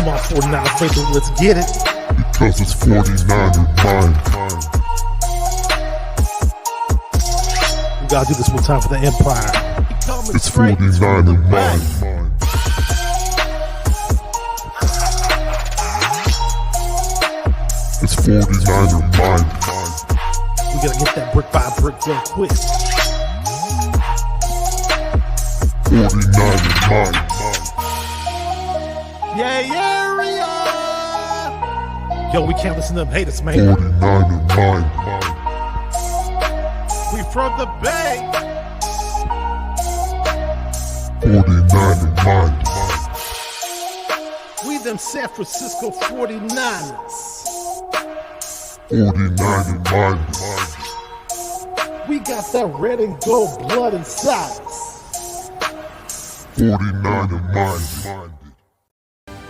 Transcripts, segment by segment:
on, 49 faithful, let's get it. Because it's 49er mine. We gotta do this one time for the Empire. It's 49er mine. It's 49er mine. We gotta get that brick by brick real quick. 49er mine. Yeah, yo, we can't listen to them haters, man. 49er mine. We from the Bay. 49er mine. We them San Francisco 49ers. 49er mine. We got that red and gold blood inside us. 49er mine.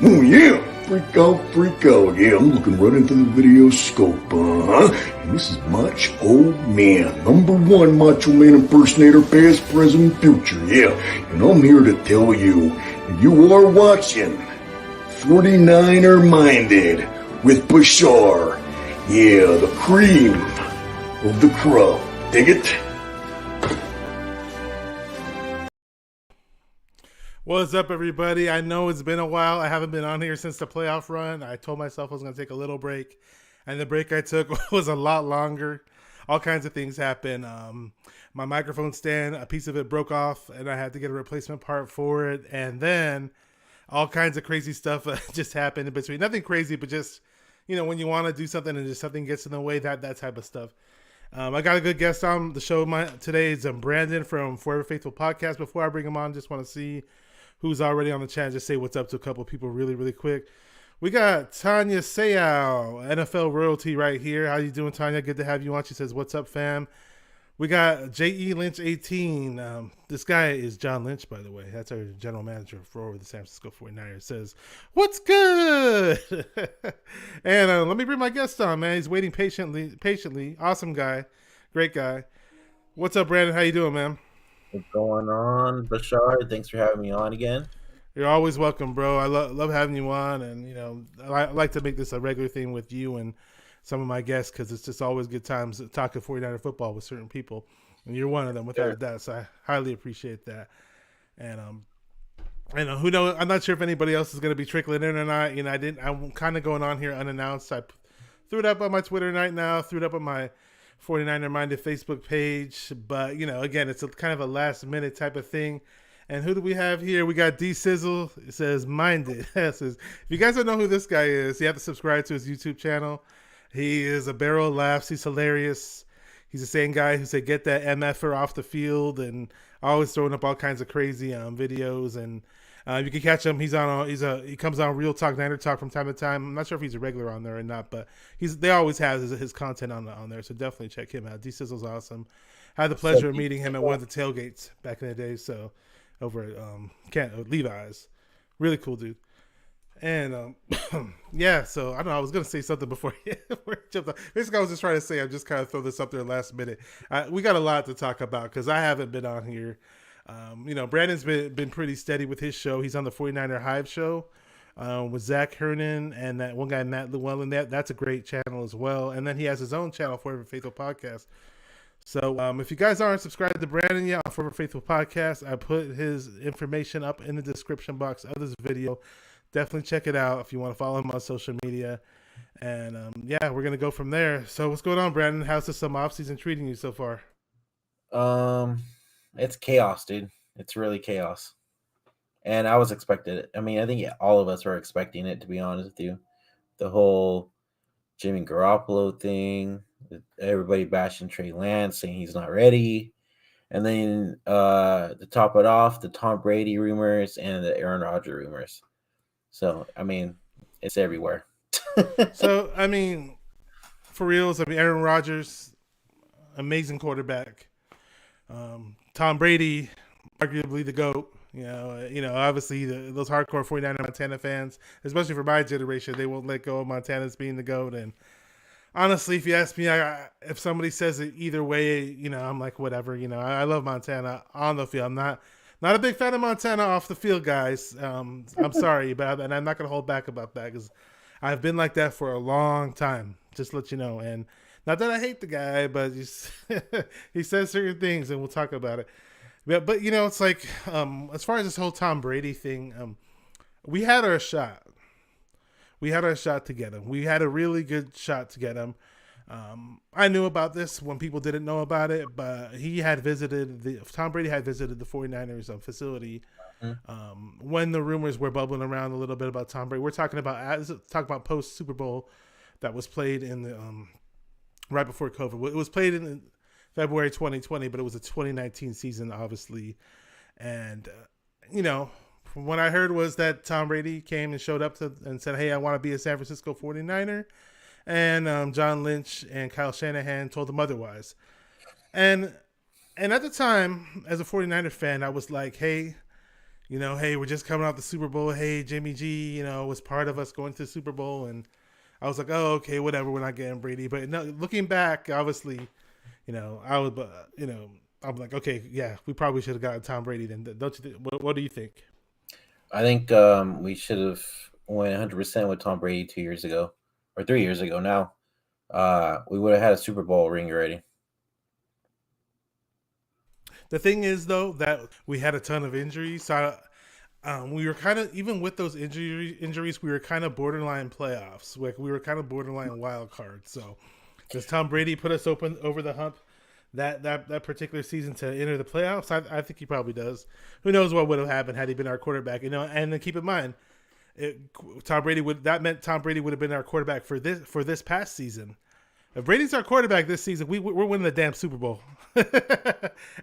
Oh yeah, freak out, yeah, I'm looking right into the video scope, and this is Macho Man, #1 Macho Man impersonator, past, present, future, yeah, and I'm here to tell you, and you are watching 49er Minded with Bashar, yeah, the cream of the crop, dig it? What's up, everybody? I know it's been a while. I haven't been on here since the playoff run. I told myself I was going to take a little break, and the break I took was a lot longer. All kinds of things happened. My microphone stand, a piece of it broke off, and I had to get a replacement part for it. And then all kinds of crazy stuff just happened in between. Nothing crazy, but just, you know, when you want to do something and just something gets in the way, that type of stuff. I got a good guest on the show today. Is Brandon from Forever Faithful Podcast. Before I bring him on, just want to see who's already on the chat. Just say what's up to a couple of people really, really quick. We got Tanya Sayal, NFL royalty right here. How you doing, Tanya? Good to have you on. She says, what's up, fam? We got J.E. Lynch 18. This guy is John Lynch, by the way. That's our general manager for the San Francisco 49ers. Says, what's good? And let me bring my guest on, man. He's waiting patiently. Awesome guy. Great guy. What's up, Brandon? How you doing, man? What's going on, Bashar? Thanks for having me on again. You're always welcome, bro. I love having you on, and you know, I like to make this a regular thing with you and some of my guests because it's just always good times talking 49er football with certain people, and you're one of them without a doubt. So I highly appreciate that. And I know who knows. I'm not sure if anybody else is going to be trickling in or not. You know, I'm kind of going on here unannounced. I threw it up on my Twitter right now. Threw it up on my 49er Minded Facebook page, but you know, again, it's a kind of a last minute type of thing. And who do we have here? We got D Sizzle. It says Minded. It says, if you guys don't know who this guy is, you have to subscribe to his YouTube channel. He is a barrel of laughs. He's hilarious. He's the same guy who said get that MFer off the field, and always throwing up all kinds of crazy videos. And you can catch him. He comes on Real Talk Niner Talk from time to time. I'm not sure if he's a regular on there or not, but they always have his content on there. So definitely check him out. D Sizzle's awesome. I had the pleasure of meeting him at one of the tailgates back in the day. So over at Levi's, really cool dude. And yeah, so I don't know. I was gonna say something before he jumped on. Basically, I was just trying to say I'm just kind of throw this up there last minute. We got a lot to talk about because I haven't been on here. You know, Brandon's been pretty steady with his show. He's on the 49er Hive show with Zach Hernan and that one guy, Matt Llewellyn. That's a great channel as well. And then he has his own channel, Forever Faithful Podcast. So if you guys aren't subscribed to Brandon yet on Forever Faithful Podcast, I put his information up in the description box of this video. Definitely check it out if you want to follow him on social media. And yeah, we're going to go from there. So what's going on, Brandon? How's this offseason treating you so far? It's chaos, dude. It's really chaos. And I was expecting it. I mean, I think all of us were expecting it, to be honest with you. The whole Jimmy Garoppolo thing, everybody bashing Trey Lance, saying he's not ready. And then to top it off, the Tom Brady rumors and the Aaron Rodgers rumors. So, I mean, it's everywhere. So, I mean, for reals, Aaron Rodgers, amazing quarterback. Tom Brady, arguably the GOAT. You know, obviously those hardcore 49er Montana fans, especially for my generation, they won't let go of Montana's being the GOAT. And honestly, if you ask me, if somebody says it either way, you know, I'm like, whatever. You know, I love Montana on the field. I'm not Not a big fan of Montana off the field, guys. I'm sorry, and I'm not going to hold back about that because I've been like that for a long time. Just to let you know. And not that I hate the guy, but he says certain things, and we'll talk about it. But you know, it's like as far as this whole Tom Brady thing, we had our shot. We had our shot to get him. We had a really good shot to get him. I knew about this when people didn't know about it, but Tom Brady had visited the 49ers facility when the rumors were bubbling around a little bit about Tom Brady. We're talking about post Super Bowl that was played in the right before COVID. It was played in February 2020, but it was a 2019 season, obviously. And you know, from what I heard was that Tom Brady came and showed up and said, "Hey, I want to be a San Francisco 49er." And John Lynch and Kyle Shanahan told him otherwise. And at the time, as a 49er fan, I was like, hey, we're just coming off the Super Bowl. Hey, Jimmy G, was part of us going to the Super Bowl. And I was like, oh, okay, whatever. We're not getting Brady. But no, looking back, obviously, I'm like, okay, yeah, we probably should have gotten Tom Brady then. Don't you think? What do you think? I think we should have went 100% with Tom Brady 2 years ago. Or 3 years ago now, we would have had a Super Bowl ring already. The thing is, though, that we had a ton of injuries. So we were kind of, even with those injuries, we were kind of borderline playoffs. Like we were kind of borderline wild cards. So does Tom Brady put us over the hump that particular season to enter the playoffs? I think he probably does. Who knows what would have happened had he been our quarterback? And then keep in mind, Tom Brady would have been our quarterback for this past season. If Brady's our quarterback this season, we're winning the damn Super Bowl.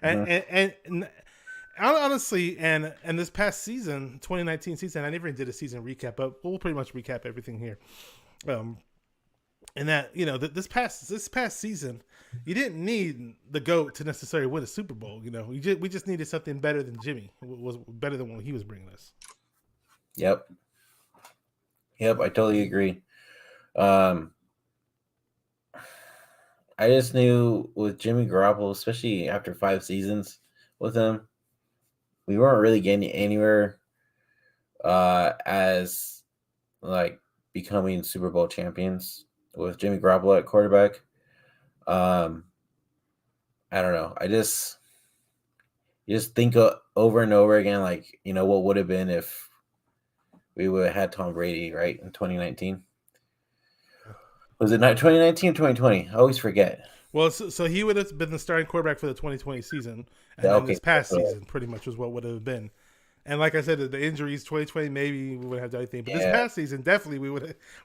and honestly, and this past season, 2019 season, I never did a season recap, but we'll pretty much recap everything here. And that this past season, you didn't need the GOAT to necessarily win a Super Bowl. We just needed something better than Jimmy. Was better than what he was bringing us. Yep, I totally agree. I just knew with Jimmy Garoppolo, especially after 5 seasons with him, we weren't really getting anywhere as like becoming Super Bowl champions with Jimmy Garoppolo at quarterback. I don't know. You just think over and over again, like, what would have been if we would have had Tom Brady, right, in 2019. Was it not 2019 or 2020? I always forget. Well, so he would have been the starting quarterback for the 2020 season, and then this past season pretty much was what would have been. And like I said, the injuries, 2020, maybe we wouldn't have done anything. But this past season, definitely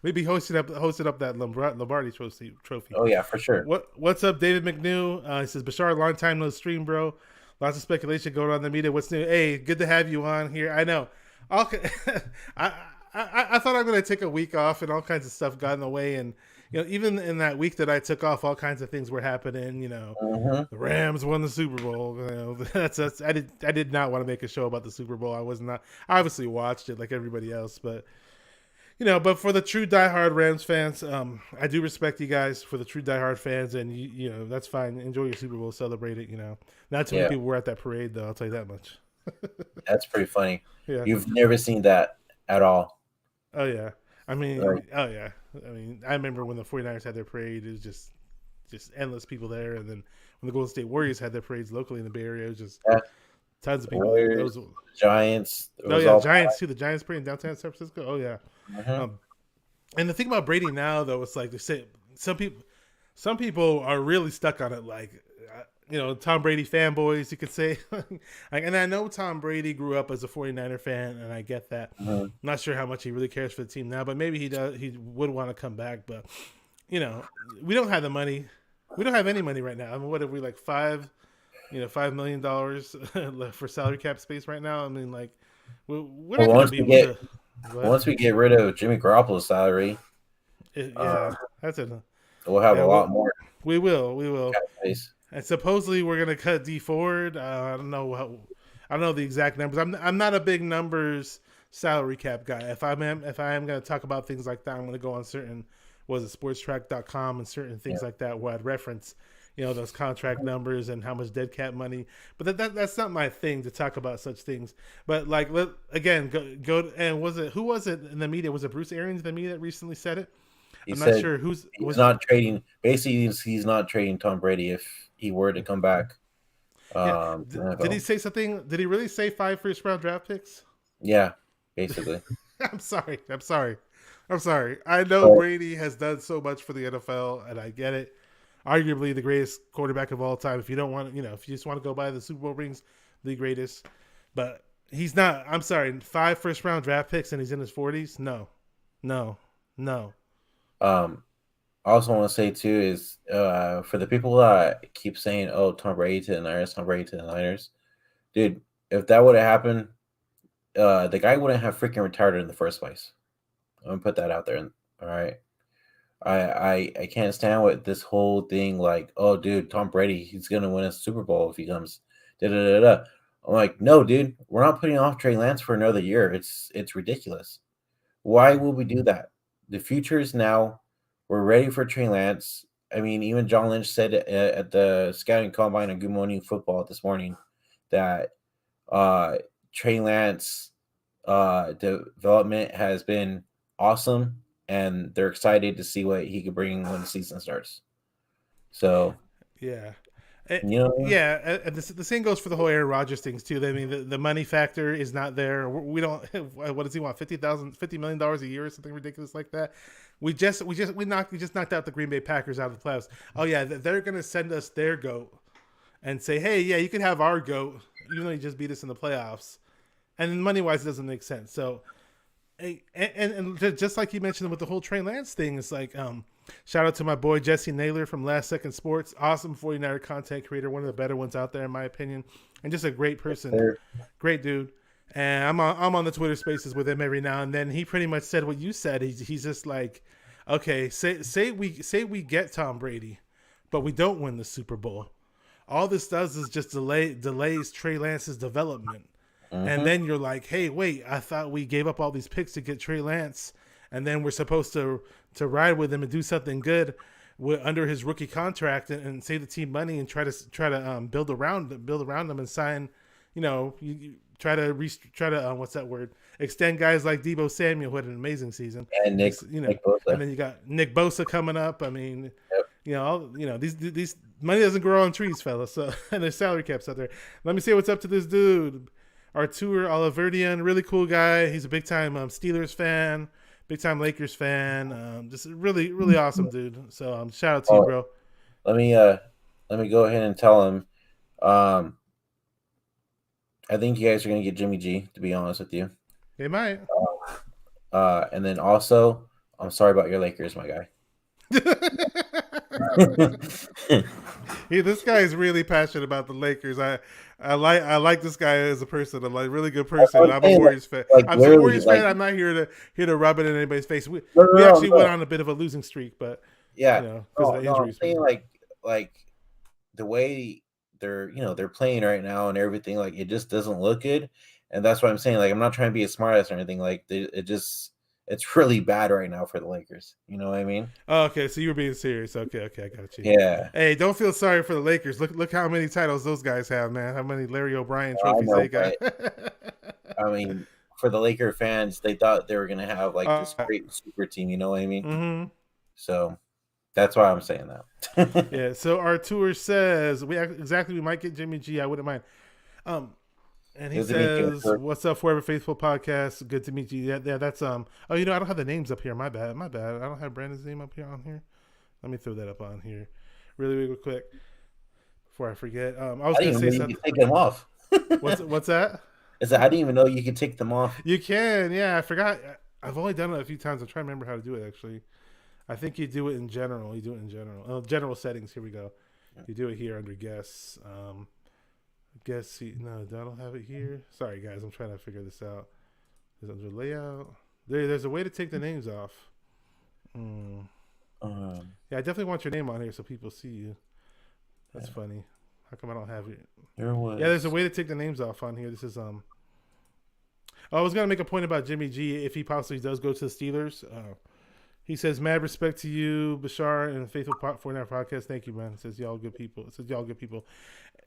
we'd be hosting up that Lombardi trophy. Oh yeah, for sure. What's up, David McNew? He says, Bashar, long time no stream, bro. Lots of speculation going on in the media. What's new? Hey, good to have you on here. I know. Okay. I thought I'm going to take a week off, and all kinds of stuff got in the way. And even in that week that I took off, all kinds of things were happening. The Rams won the Super Bowl. I did not want to make a show about the Super Bowl. I obviously watched it like everybody else, but but for the true diehard Rams fans, I do respect you guys. For the true diehard fans, and that's fine. Enjoy your Super Bowl, celebrate it. Not too many people were at that parade, though. I'll tell you that much. That's pretty funny. Yeah. You've never seen that at all. Oh yeah. I mean, Right. oh yeah. I remember when the 49ers had their parade, it was just endless people there. And then when the Golden State Warriors had their parades locally in the Bay Area, it was just tons of people. Warriors, Giants. Giants too. The Giants parade in downtown San Francisco. Oh yeah. And the thing about Brady now, though, it's like they say some people are really stuck on it. Like, Tom Brady fanboys, you could say. And I know Tom Brady grew up as a 49er fan, and I get that. I'm not sure how much he really cares for the team now, but maybe he does. He would want to come back, but we don't have the money. We don't have any money right now. I mean, what are we, like $5 million for salary cap space right now? I mean, like, we're not going to be able to. Once we get rid of Jimmy Garoppolo's salary, that's it. We'll have a lot more. We will. And supposedly we're gonna cut D Ford. I don't know the exact numbers. I'm not a big numbers salary cap guy. If I am gonna talk about things like that, I'm gonna go on certain sportstrack.com and certain things like that where I'd reference, those contract numbers and how much dead cap money. But that's not my thing to talk about such things. But like, again, go and who was it in the media? Was it Bruce Arians in the media that recently said it? He I'm not said sure he's not trading. Basically, he's not trading Tom Brady if he were to come back. Yeah. To the Did he NFL. say something? Did he really say 5 first-round draft picks? Yeah, basically. I'm sorry. I know But Brady has done so much for the NFL, and I get it. Arguably the greatest quarterback of all time. If you don't want, if you just want to go by the Super Bowl rings, the greatest. But he's not. I'm sorry. 5 first-round draft picks, and he's in his 40s. No, no, no. I also want to say too is for the people that keep saying, "Oh, Tom Brady to the Niners, Tom Brady to the Niners," dude. If that would have happened, the guy wouldn't have freaking retired in the first place. I'm gonna put that out there. All right. I can't stand with this whole thing like, oh dude, Tom Brady, he's gonna win a Super Bowl if he comes. Da da da da. I'm like, no, dude, we're not putting off Trey Lance for another year. It's ridiculous. Why would we do that? The future is now. We're ready for Trey Lance. I mean, even John Lynch said at the scouting combine on Good Morning Football this morning that uh, Trey Lance development has been awesome, and they're excited to see what he could bring when the season starts. So, Yeah. you know, Yeah, and the same goes for the whole Aaron Rodgers things too. I mean, the money factor is not there. We don't. What does he want? $50 million a year or something ridiculous like that. We just knocked out the Green Bay Packers out of the playoffs. Oh yeah, they're gonna send us their goat and say, hey, yeah, you can have our goat, even though you just beat us in the playoffs. And money wise, it doesn't make sense. So, and just like you mentioned with the whole Trey Lance thing, it's like, shout out to my boy Jesse Naylor from Last Second Sports, awesome 49er content creator, one of the better ones out there in my opinion, and just a great person, great dude. And I'm on the Twitter Spaces with him every now and then. He pretty much said what you said. He's just like, okay, say we get Tom Brady, but we don't win the Super Bowl. All this does is just delays Trey Lance's development. And then you're like, hey, wait, I thought we gave up all these picks to get Trey Lance, and then we're supposed to ride with him and do something good under his rookie contract and save the team money and try to build around them and sign, you try to what's that word? Extend guys like Deebo Samuel who had an amazing season, and Nick Bosa. And then you got Nick Bosa coming up. I mean, Yep. These money doesn't grow on trees, fellas. So and there's salary caps out there. Let me say what's up to this dude. Artur Oliverdian, really cool guy. He's a big time Steelers fan, big time Lakers fan. Just really, really awesome dude. So shout out to you, bro. Let me go ahead and tell him. I think you guys are gonna get Jimmy G. To be honest with you, They might. And then also, I'm sorry about your Lakers, my guy. This guy is really passionate about the Lakers. I like this guy as a person. I'm like really good person. I'm a Warriors fan. I'm a Warriors fan. I'm not here to rub it in anybody's face. We actually went on a bit of a losing streak, but because of the injuries. I'm saying like the way they're playing right now and everything, like it just doesn't look good, and that's what I'm saying. Like I'm not trying to be a smartass or anything. Like it's really bad right now for the Lakers. You know what I mean? Oh, okay, so you were being serious. Okay, I got you. Yeah. Hey, don't feel sorry for the Lakers. Look how many titles those guys have, man. How many Larry O'Brien trophies they got. I mean, for the Laker fans, they thought they were gonna have like this great super team. You know what I mean? Mm-hmm. So that's why I'm saying that. Yeah. So Artur says we might get Jimmy G. I wouldn't mind. And he says, "What's up, Forever Faithful Podcast? Good to meet you." Yeah, that's Oh, I don't have the names up here. My bad. I don't have Brandon's name up here on here. Let me throw that up on here, really quick, before I forget. I was going to say something. You can take them off. What's that? I didn't even know you could take them off. You can, yeah. I forgot. I've only done it a few times. I'm trying to remember how to do it. Actually, I think you do it in general. General settings. Here we go. You do it here under guests. No, I don't have it here. Sorry, guys. I'm trying to figure this out. Is it under layout? There's a way to take the names off. Yeah, I definitely want your name on here so people see you. That's funny. How come I don't have it? Yeah, there's a way to take the names off on here. This is I was gonna make a point about Jimmy G if he possibly does go to the Steelers. He says, "Mad respect to you, Bashar, and Faithful 49 podcast. Thank you, man." It says y'all good people. It says y'all good people.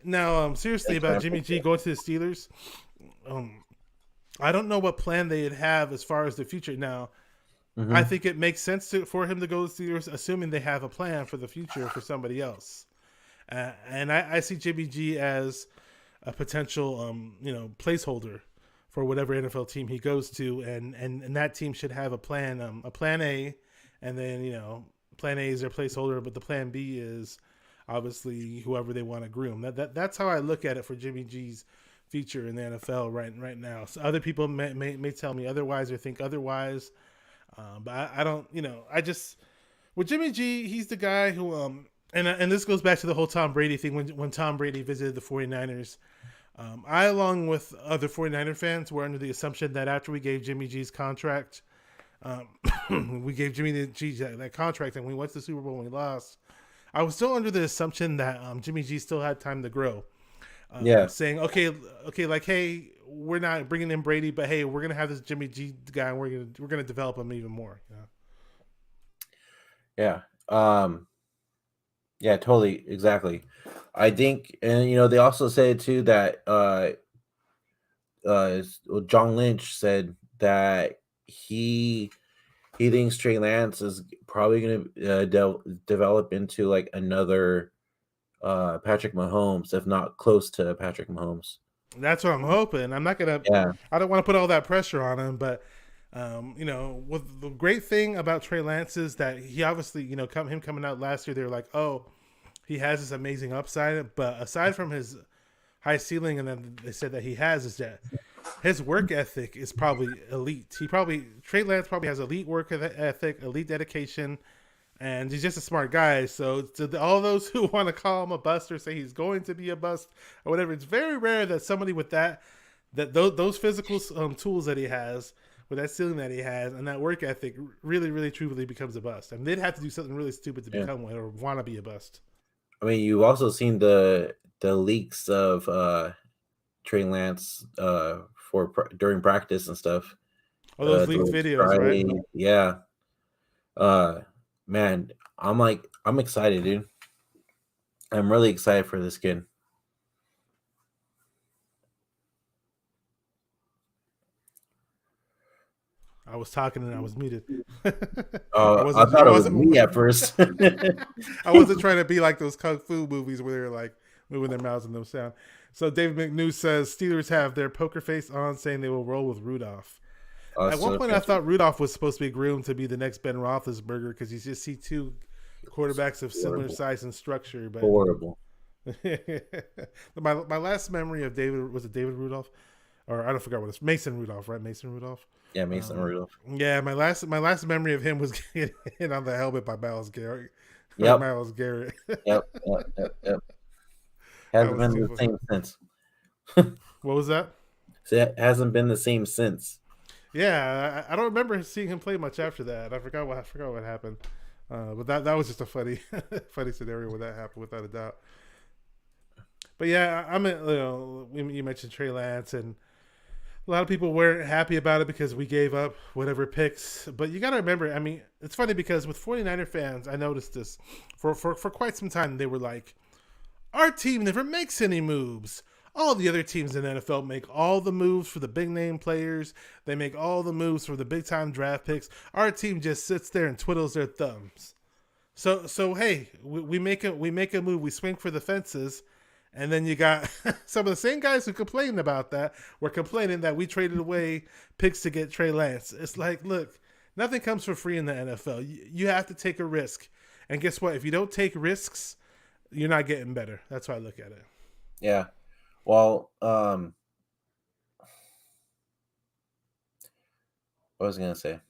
Now, seriously Thanks, about man. Jimmy G going to the Steelers, I don't know what plan they'd have as far as the future. Now, I Mhm. think it makes sense for him to go to the Steelers, assuming they have a plan for the future for somebody else. And I see Jimmy G as a potential, placeholder for whatever NFL team he goes to, and that team should have a plan A, and then plan A is their placeholder, but the plan B is obviously whoever they want to groom. That's how I look at it for Jimmy G's future in the NFL right now. So other people may tell me otherwise or think otherwise, but I don't. I just with Jimmy G, he's the guy who and this goes back to the whole Tom Brady thing when Tom Brady visited the 49ers. I, along with other 49er fans, were under the assumption that after we gave Jimmy G's contract, we gave Jimmy G that contract, and we went to the Super Bowl and we lost. I was still under the assumption that Jimmy G still had time to grow. Yeah. Saying, okay, like, hey, we're not bringing in Brady, but hey, we're gonna have this Jimmy G guy, and we're gonna develop him even more. Yeah. Yeah, totally, exactly. I think, and they also said too that John Lynch said that he thinks Trey Lance is probably going to develop into like another Patrick Mahomes, if not close to Patrick Mahomes. That's what I'm hoping. I'm not gonna. Yeah. I don't want to put all that pressure on him, but what the great thing about Trey Lance is that he obviously, him coming out last year, they were like, oh, he has this amazing upside, but aside from his high ceiling, and then they said that he has is that his work ethic is probably elite. Trey Lance probably has elite work ethic, elite dedication, and he's just a smart guy. So to all those who want to call him a bust or say he's going to be a bust or whatever, it's very rare that somebody with those physical tools that he has, with that ceiling that he has, and that work ethic, really, really, truly becomes a bust. I mean, they'd have to do something really stupid to become one or want to be a bust. I mean, you've also seen the leaks of Trey Lance during practice and stuff. All those leaked videos, right? Yeah. Man, I'm excited, dude. I'm really excited for this kid. I was talking and I was muted. I thought it was me at first. I wasn't trying to be like those kung fu movies where they're like moving their mouths and no sound. So David McNew says Steelers have their poker face on, saying they will roll with Rudolph. At one point, I thought Rudolph was supposed to be groomed to be the next Ben Roethlisberger because you just see two quarterbacks of similar size and structure. But horrible. my last memory of David was it David Rudolph, or I don't forget what it's Mason Rudolph, right? Mason Rudolph. Yeah, Mason Rudolph. Yeah, my last memory of him was getting hit on the helmet by Myles Garrett. Yep. Myles Garrett. Yep. Hasn't been the same since. What was that? It hasn't been the same since. Yeah, I don't remember seeing him play much after that. I forgot what happened. But that was just a funny scenario where that happened, without a doubt. But yeah, you mentioned Trey Lance, and a lot of people weren't happy about it because we gave up whatever picks. But you got to remember, I mean, it's funny because with 49er fans, I noticed this for quite some time. They were like, our team never makes any moves. All the other teams in the NFL make all the moves for the big name players. They make all the moves for the big time draft picks. Our team just sits there and twiddles their thumbs. So hey, we make a move. We swing for the fences. And then you got some of the same guys who complained about that were complaining that we traded away picks to get Trey Lance. It's like, look, nothing comes for free in the NFL. You have to take a risk. And guess what? If you don't take risks, you're not getting better. That's how I look at it. Yeah. Well, what was I going to say?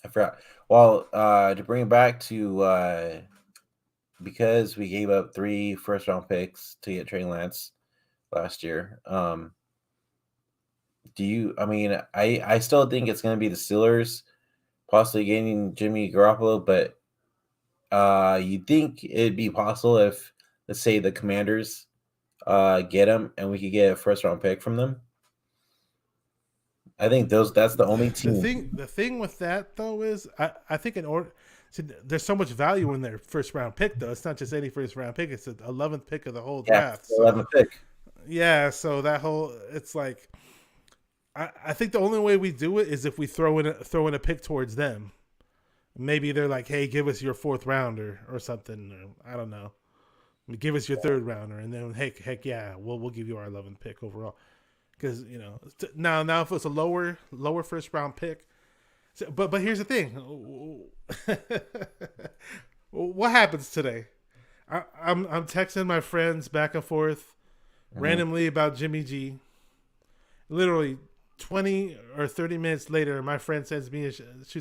I forgot. Well, to bring it back to because we gave up 3 first-round picks to get Trey Lance last year. I still think it's going to be the Steelers possibly getting Jimmy Garoppolo, but you think it'd be possible if, let's say, the Commanders get him and we could get a first-round pick from them? I think that's the only team. The thing with that though is I think in order there's so much value in their first round pick though. It's not just any first round pick. It's the 11th pick of the whole Yeah, draft. the 11th So pick. yeah, so that whole it's like I think the only way we do it is if we throw in a pick towards them. Maybe they're like, hey, give us your 4th rounder or something. Or, I don't know. Give us your 3rd rounder, and then heck yeah, we'll give you our 11th pick overall. Because now if it's a lower first round pick, but here's the thing, what happens today? I'm texting my friends back and forth randomly about Jimmy G. Literally 20 or 30 minutes later, my friend shoots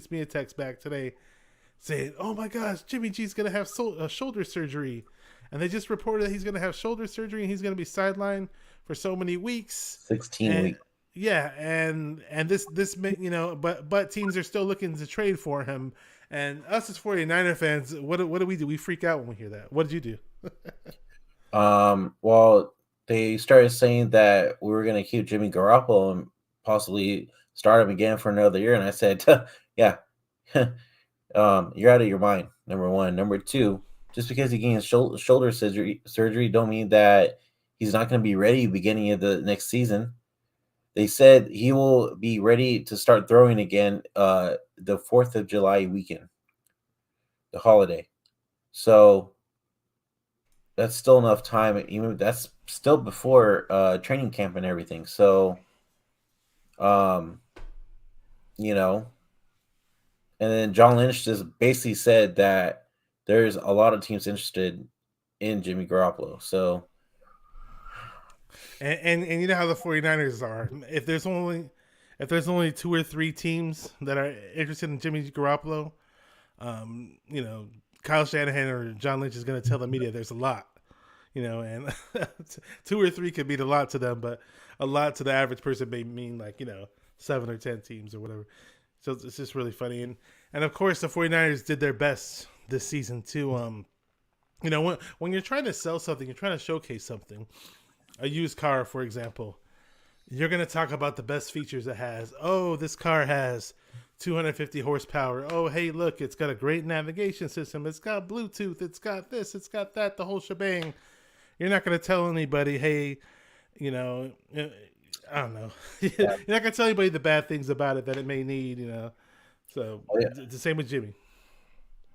me a text back today saying, "Oh my gosh, Jimmy G's gonna have shoulder surgery." And they just reported that he's going to have shoulder surgery and he's going to be sidelined for so many weeks. 16 weeks. Yeah, and this but teams are still looking to trade for him. And us as 49er fans, what do we do? We freak out when we hear that. What did you do? Well, they started saying that we were going to keep Jimmy Garoppolo and possibly start him again for another year. And I said, yeah, you're out of your mind, number one. Number two, just because he gains shoulder surgery don't mean that he's not going to be ready beginning of the next season. They said he will be ready to start throwing again the 4th of July weekend, the holiday. So that's still enough time. Even that's still before training camp and everything. So, and then John Lynch just basically said that there's a lot of teams interested in Jimmy Garoppolo. So, and you know how the 49ers are. If there's only 2 or 3 teams that are interested in Jimmy Garoppolo, Kyle Shanahan or John Lynch is going to tell the media there's a lot. And 2 or 3 could mean a lot to them, but a lot to the average person may mean 7 or 10 teams or whatever. So it's just really funny. And of course the 49ers did their best this season too. When you're trying to sell something, you're trying to showcase something, a used car, for example, you're going to talk about the best features it has. Oh, this car has 250 horsepower. Oh, hey, look, it's got a great navigation system. It's got Bluetooth. It's got this. It's got that, the whole shebang. You're not going to tell anybody, hey, I don't know. You're not going to tell anybody the bad things about it that it may need, So It's the same with Jimmy.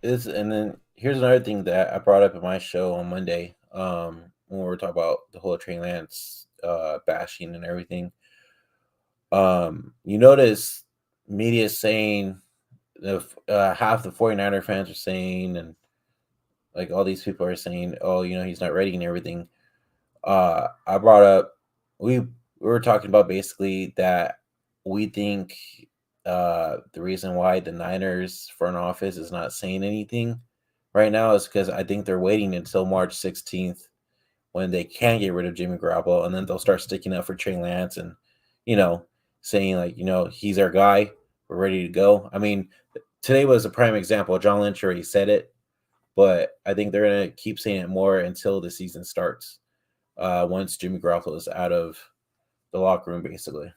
And then here's another thing that I brought up in my show on Monday when we were talking about the whole Trey Lance bashing and everything. You notice media saying half the 49er fans are saying, and all these people are saying, oh, he's not ready and everything. I brought up, we were talking about basically that we think the reason why the Niners front office is not saying anything right now is because I think they're waiting until March 16th when they can get rid of Jimmy Garoppolo, and then they'll start sticking up for Trey Lance and, saying he's our guy. We're ready to go. I mean, today was a prime example. John Lynch already said it, but I think they're going to keep saying it more until the season starts. Once Jimmy Garoppolo is out of the locker room, basically.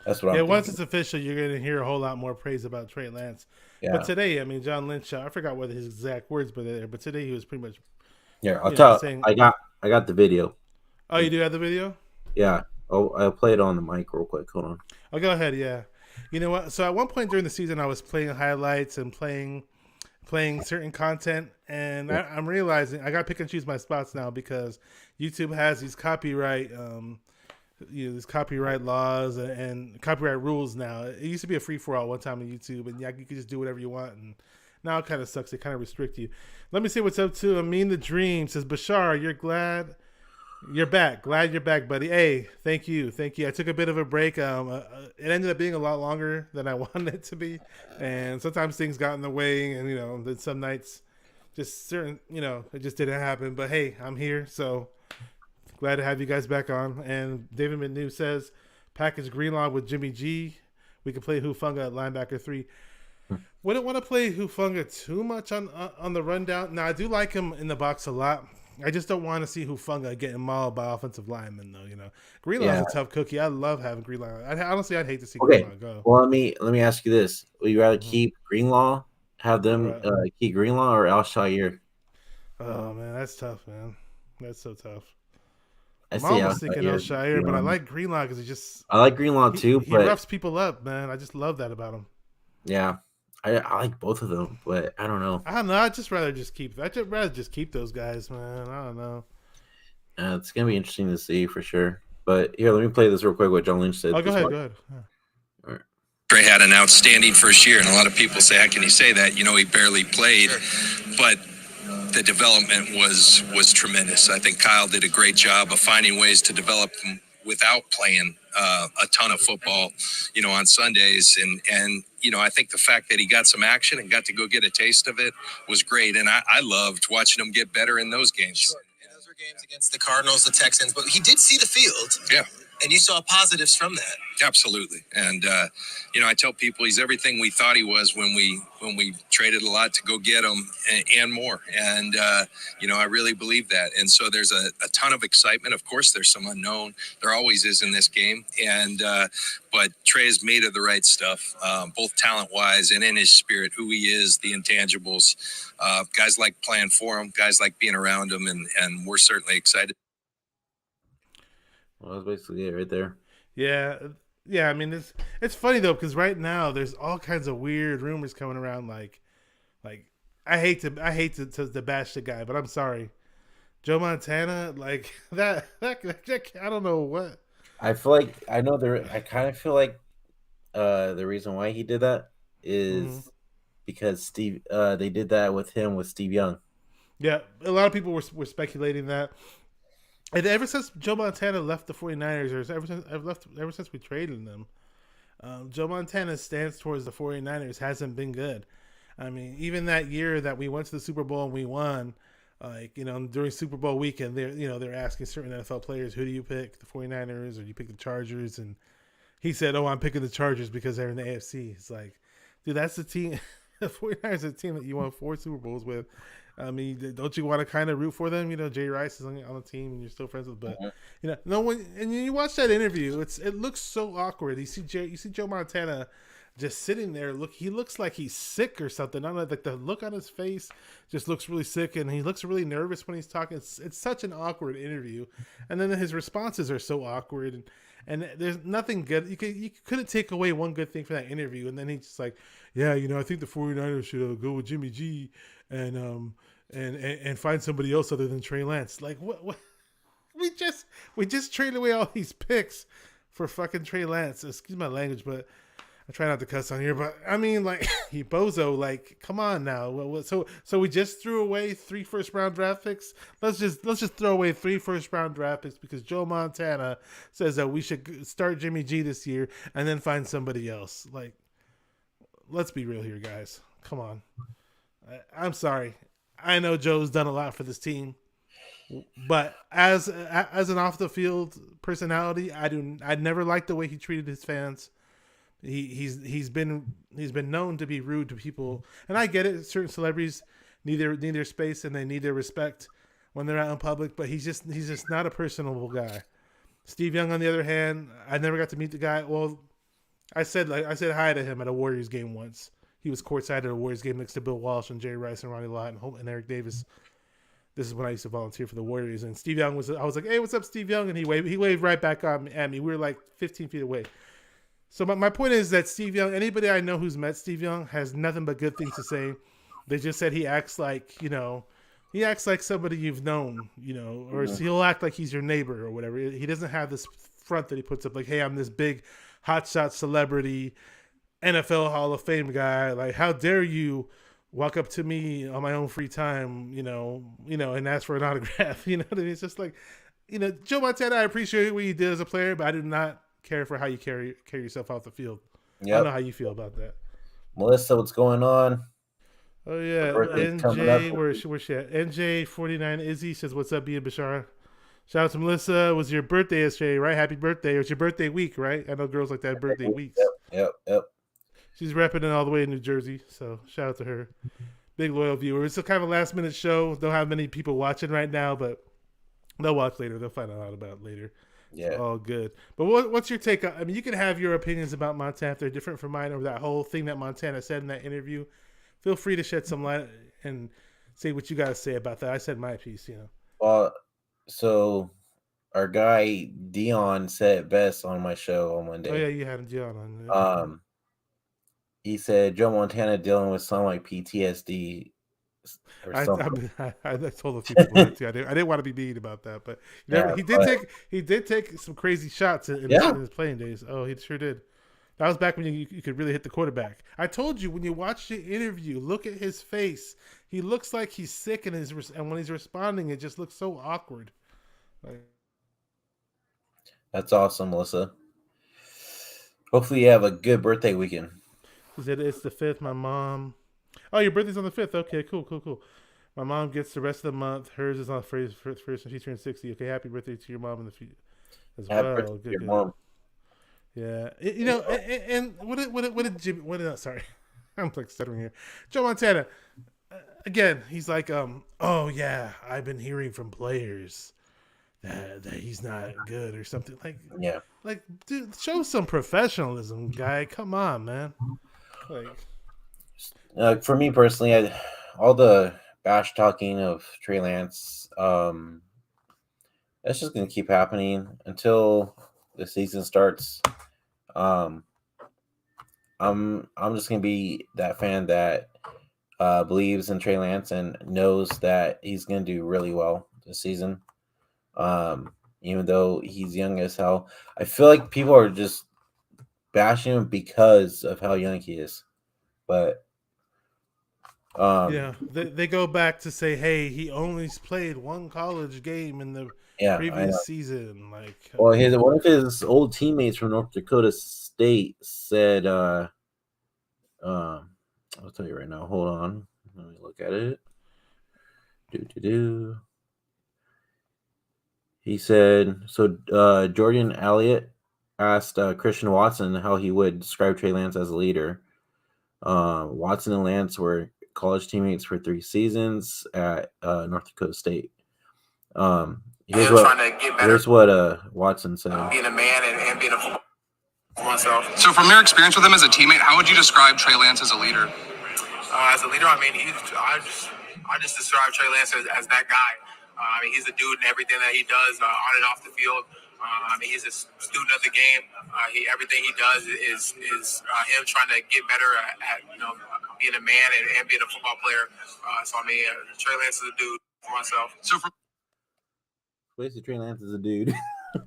That's what I'm thinking. Once it's official, you're going to hear a whole lot more praise about Trey Lance. Yeah. But today, John Lynch, I forgot what his exact words were there, but today he was pretty much. Yeah, I'll tell. Saying, I got the video. Oh, you do have the video? Yeah. I'll play it on the mic real quick. Hold on. Oh, go ahead. Yeah. You know what? So at one point during the season, I was playing highlights and playing certain content, and I'm realizing I got to pick and choose my spots now because YouTube has these copyright, these copyright laws and copyright rules now. It used to be a free for all one time on YouTube, and you could just do whatever you want. And now it kind of sucks. They kind of restrict you. Let me see what's up to Amin the Dream says, Bashar, you're back. Glad you're back, buddy. Hey, thank you. I took a bit of a break. It ended up being a lot longer than I wanted it to be, and sometimes things got in the way, and then some nights, just certain, it just didn't happen. But hey, I'm here, so glad to have you guys back on. And David McNew says, package Greenlaw with Jimmy G. We could play Hufunga at linebacker 3. Wouldn't want to play Hufunga too much on the rundown. Now I do like him in the box a lot. I just don't want to see Hufanga getting mauled by offensive linemen, though. Greenlaw's Yeah. a tough cookie. I love having Greenlaw. Honestly, I'd hate to see Okay. Greenlaw go. Well, let me ask you this: would you rather keep Greenlaw, have them Right. keep Greenlaw, or Alshire? Oh man, that's tough, man. That's so tough. I I'm say almost thinking Alshire. Shire, but I like Greenlaw because I like Greenlaw he too, he but roughs people up, man. I just love that about him. yeah, I like both of them, but I don't know. I don't know. I'd just rather just keep. I'd just rather just keep those guys, man. I don't know. It's gonna be interesting to see for sure. But here, let me play this real quick. What John Lynch said. Oh, go ahead. Go ahead. Yeah. All right. Trey had an outstanding first year, and a lot of people say, how can you say that? He barely played, but the development was tremendous. I think Kyle did a great job of finding ways to develop him without playing a ton of football, on Sundays. And I think the fact that he got some action and got to go get a taste of it was great. And I loved watching him get better in those games. Sure. And those were games against the Cardinals, the Texans, but he did see the field. Yeah. And you saw positives from that. Absolutely. And, I tell people he's everything we thought he was when we traded a lot to go get him and more. And, I really believe that. And so there's a ton of excitement. Of course, there's some unknown. There always is in this game. And, but Trey is made of the right stuff, both talent-wise and in his spirit, who he is, the intangibles. Guys like playing for him, guys like being around him, and we're certainly excited. Well, that's basically it right there. Yeah. I mean, it's funny though because right now there's all kinds of weird rumors coming around. Like I hate to bash the guy, but I'm sorry, Joe Montana, like that I don't know what. I feel like I know there. I kind of feel like the reason why he did that is because Steve. They did that with him with Steve Young. Yeah, a lot of people were speculating that. And ever since Joe Montana left the 49ers, or ever since we traded them, Joe Montana's stance towards the 49ers hasn't been good. I mean, even that year that we went to the Super Bowl and we won, during Super Bowl weekend, they're asking certain NFL players, who do you pick, the 49ers or do you pick the Chargers? And he said, I'm picking the Chargers because they're in the AFC. It's like, dude, that's the team. The 49ers is a team that you won 4 Super Bowls with. I mean, don't you want to kind of root for them? Jay Rice is on the team, and you're still friends with. But no one. And you watch that interview, it looks so awkward. You see Joe Montana just sitting there. He looks like he's sick or something. I don't know, like the look on his face just looks really sick, and he looks really nervous when he's talking. It's such an awkward interview, and then his responses are so awkward, and there's nothing good. You couldn't take away one good thing from that interview, and then he's just like, yeah, I think the 49ers should go with Jimmy G and find somebody else other than Trey Lance. Like what? We just traded away all these picks for fucking Trey Lance. Excuse my language, but I try not to cuss on here. But I mean, like, he bozo. Like, come on now. So we just threw away 3 first-round draft picks. Let's just throw away 3 first-round draft picks because Joe Montana says that we should start Jimmy G this year and then find somebody else. Like, let's be real here, guys. Come on. I'm sorry. I know Joe's done a lot for this team, but as an off the field personality, I never liked the way he treated his fans. He's been known to be rude to people, and I get it. Certain celebrities need their space and they need their respect when they're out in public, but he's just not a personable guy. Steve Young, on the other hand, I never got to meet the guy. Well, I said hi to him at a Warriors game once. He was courtside at a Warriors game next to Bill Walsh and Jerry Rice and Ronnie Lott and Eric Davis. This is when I used to volunteer for the Warriors. And Steve Young I was like, hey, what's up, Steve Young? And he waved right back at me. We were like 15 feet away. So my point is that Steve Young, anybody I know who's met Steve Young has nothing but good things to say. They just said he acts like, he acts like somebody you've known, or he'll act like he's your neighbor or whatever. He doesn't have this front that he puts up like, hey, I'm this big hotshot celebrity NFL Hall of Fame guy. Like, how dare you walk up to me on my own free time, and ask for an autograph. You know what I mean? It's just like, Joe Montana, I appreciate what you did as a player, but I do not care for how you carry yourself off the field. Yep. I don't know how you feel about that. Melissa, what's going on? Oh, yeah. NJ, where's she at? NJ49 Izzy says, what's up, Ian Bashara? Shout out to Melissa. It was your birthday yesterday, right? Happy birthday. It was your birthday week, right? I know girls like that birthday weeks. Yep. She's repping it all the way in New Jersey, so shout out to her. big loyal viewer. It's a kind of a last minute show. Don't have many people watching right now, but they'll watch later. They'll find out about it later. Yeah. It's all good. But what's your take? I mean, you can have your opinions about Montana if they're different from mine, or that whole thing that Montana said in that interview. Feel free to shed some light and say what you got to say about that. I said my piece, Well, so our guy Dion said it best on my show on Monday. Oh yeah, you had Dion on. Yeah. He said Joe Montana dealing with something like PTSD. I told a few people that too. I didn't want to be mean about that, but he did take some crazy shots in his playing days. Oh, he sure did. That was back when you could really hit the quarterback. I told you, when you watch the interview, look at his face. He looks like he's sick, and when he's responding, it just looks so awkward. That's awesome, Melissa. Hopefully you have a good birthday weekend. It's the 5th. My mom... Oh, your birthday's on the 5th. Okay, cool. My mom gets the rest of the month. Hers is on the first and she's turning 60. Okay, happy birthday to your mom in the future as well. Good. Mom. Yeah, and what did Jimmy? Sorry, I'm like stuttering here. Joe Montana, again, he's like, oh yeah, I've been hearing from players that he's not good or something like, dude, show some professionalism, guy. Come on, man. For me personally, all the bash talking of Trey Lance, that's just gonna keep happening until the season starts. I'm just gonna be that fan that believes in Trey Lance and knows that he's gonna do really well this season. Even though he's young as hell, I feel like people are just bashing him because of how young he is. But they go back to say, hey, he only played one college game in the previous season. One of his old teammates from North Dakota State said, I'll tell you right now. Hold on, let me look at it. He said, Jordan Elliott asked Christian Watson how he would describe Trey Lance as a leader. Watson and Lance were college teammates for 3 seasons at North Dakota State. Here's what Watson said. Being a man and being a football for myself. So from your experience with him as a teammate, how would you describe Trey Lance as a leader? As a leader, I mean, I just describe Trey Lance as that guy. I mean, he's a dude in everything that he does on and off the field. I mean, he's a student of the game. Everything he does is him trying to get better at being a man and being a football player. So I mean, Trey Lance is a dude for myself. So basically, Trey Lance is a dude.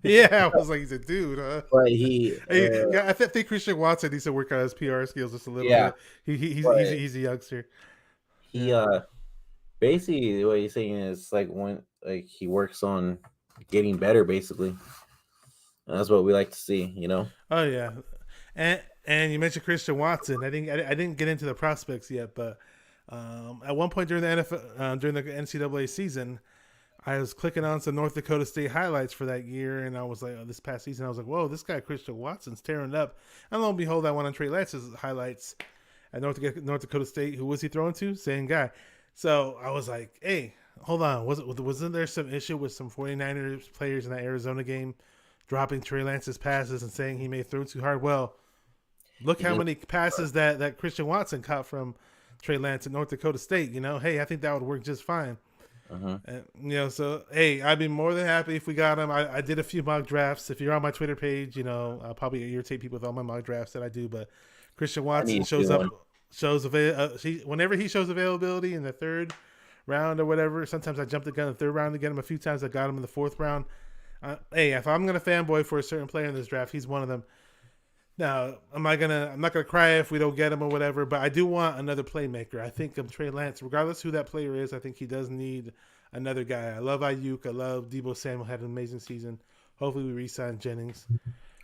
Yeah, I was like, he's a dude, huh? But I think Christian Watson needs to work on his PR skills just a little bit. He's a youngster. He basically what he's saying is when he works on getting better, basically. And that's what we like to see, Oh yeah, and you mentioned Christian Watson. I didn't get into the prospects yet, but at one point during the NFL, during the NCAA season, I was clicking on some North Dakota State highlights for that year, and I was like, this past season, I was like, whoa, this guy Christian Watson's tearing it up. And lo and behold, I went on Trey Lance's highlights at North Dakota State. Who was he throwing to? Same guy. So I was like, hey, hold on. Wasn't there some issue with some 49ers players in that Arizona game dropping Trey Lance's passes and saying he may have thrown too hard? Well, look how many passes that Christian Watson caught from Trey Lance at North Dakota State. Hey, I think that would work just fine. And, so, hey, I'd be more than happy if we got him. I did a few mock drafts. If you're on my Twitter page, I'll probably irritate people with all my mock drafts that I do. But Christian Watson whenever he shows availability in the 3rd round or whatever. Sometimes I jump the gun in the 3rd round to get him. A few times I got him in the 4th round. Hey, if I'm gonna fanboy for a certain player in this draft, he's one of them. Now, I'm not gonna cry if we don't get him or whatever, but I do want another playmaker. I think of Trey Lance, regardless who that player is. I think he does need another guy. I love Ayuk. I love Deebo Samuel. Had an amazing season. Hopefully, we re-sign Jennings.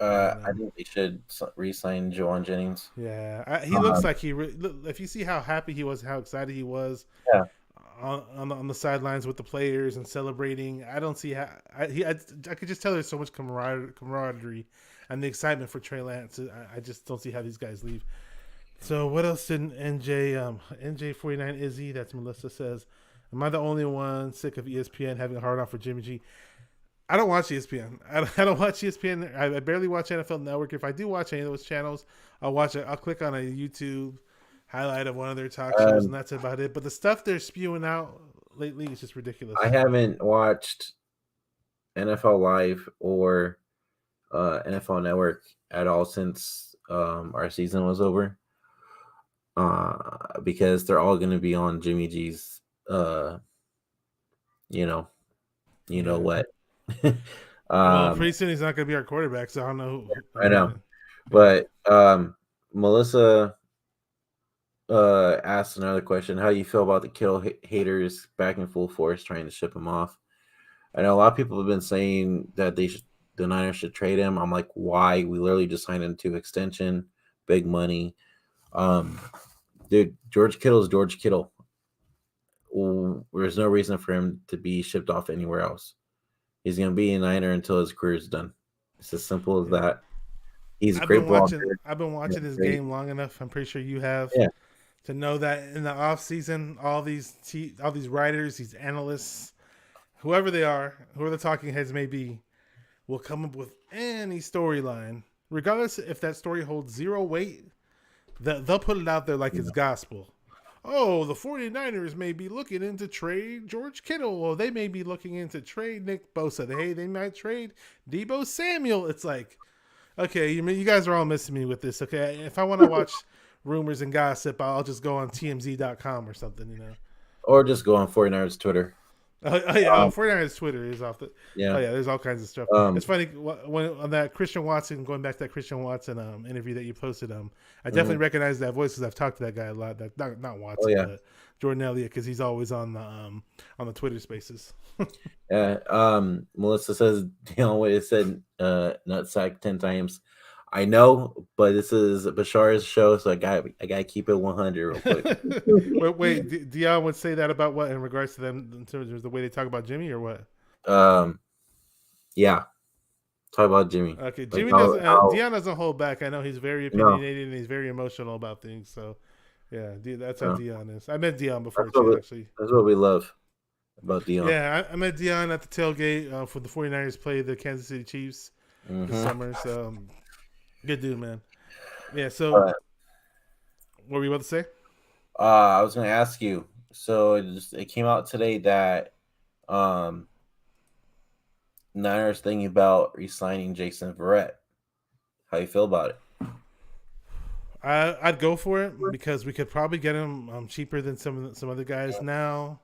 I think they should re-sign Juwan Jennings. Yeah, he looks like if you see how happy he was, how excited he was. Yeah. On the sidelines with the players and celebrating. I don't see how I could just tell there's so much camaraderie and the excitement for Trey Lance. I just don't see how these guys leave. So what else did NJ49 Izzy? That's Melissa says. Am I the only one sick of ESPN having a hard on for Jimmy G? I don't watch ESPN. I don't watch ESPN. I barely watch NFL Network. If I do watch any of those channels, I'll watch it. I'll click on a YouTube highlight of one of their talk shows, and that's about it. But the stuff they're spewing out lately is just ridiculous. I haven't watched NFL Live or NFL Network at all since our season was over, because they're all going to be on Jimmy G's, you know what. Well, pretty soon he's not going to be our quarterback, so I don't know. I know, but Melissa asked another question: how do you feel about the Kittle haters back in full force trying to ship him off? I know a lot of people have been saying that the Niners should trade him. I'm like, why? We literally just signed him to extension, big money. Dude, George Kittle is George Kittle. There's no reason for him to be shipped off anywhere else. He's going to be a Niner until his career is done. It's as simple as that. He's a great blocker. I've been watching his game long enough. I'm pretty sure you have. Yeah. To know that in the offseason, all these writers, these analysts, whoever they are, whoever the talking heads may be, will come up with any storyline, regardless if that story holds zero weight. They'll put it out there like it's gospel. Oh, the 49ers may be looking into trade George Kittle, or they may be looking into trade Nick Bosa. Hey, they might trade Deebo Samuel. It's like, okay, you guys are all missing me with this. Okay, if I want to watch rumors and gossip, I'll just go on TMZ.com or something, Or just go on 49ers Twitter. Oh yeah, 49ers Twitter is off the. Yeah. Oh yeah, there's all kinds of stuff. It's funny when on that Christian Watson, going back to that Christian Watson interview that you posted. I definitely recognize that voice because I've talked to that guy a lot. That not Watson, but Jordan Elliott, because he's always on the Twitter Spaces. Yeah. Melissa says Deion Wade said nutsack 10 times. I know, but this is Bashar's show, so I got to keep it 100 real quick. Wait, Deion would say that about what in regards to them in terms of the way they talk about Jimmy, or what? Yeah, talk about Jimmy. Okay, Jimmy doesn't. Deion doesn't hold back. I know he's very opinionated and he's very emotional about things. So, yeah, that's how Deion is. I met Deion before too, actually. That's what we love about Deion. Yeah, I met Deion at the tailgate for the 49ers play the Kansas City Chiefs this summer. So. Good dude, man. Yeah, so what were you about to say? I was going to ask you. So it came out today that Niners thinking about re-signing Jason Verrett. How you feel about it? I'd go for it because we could probably get him cheaper than some other guys now.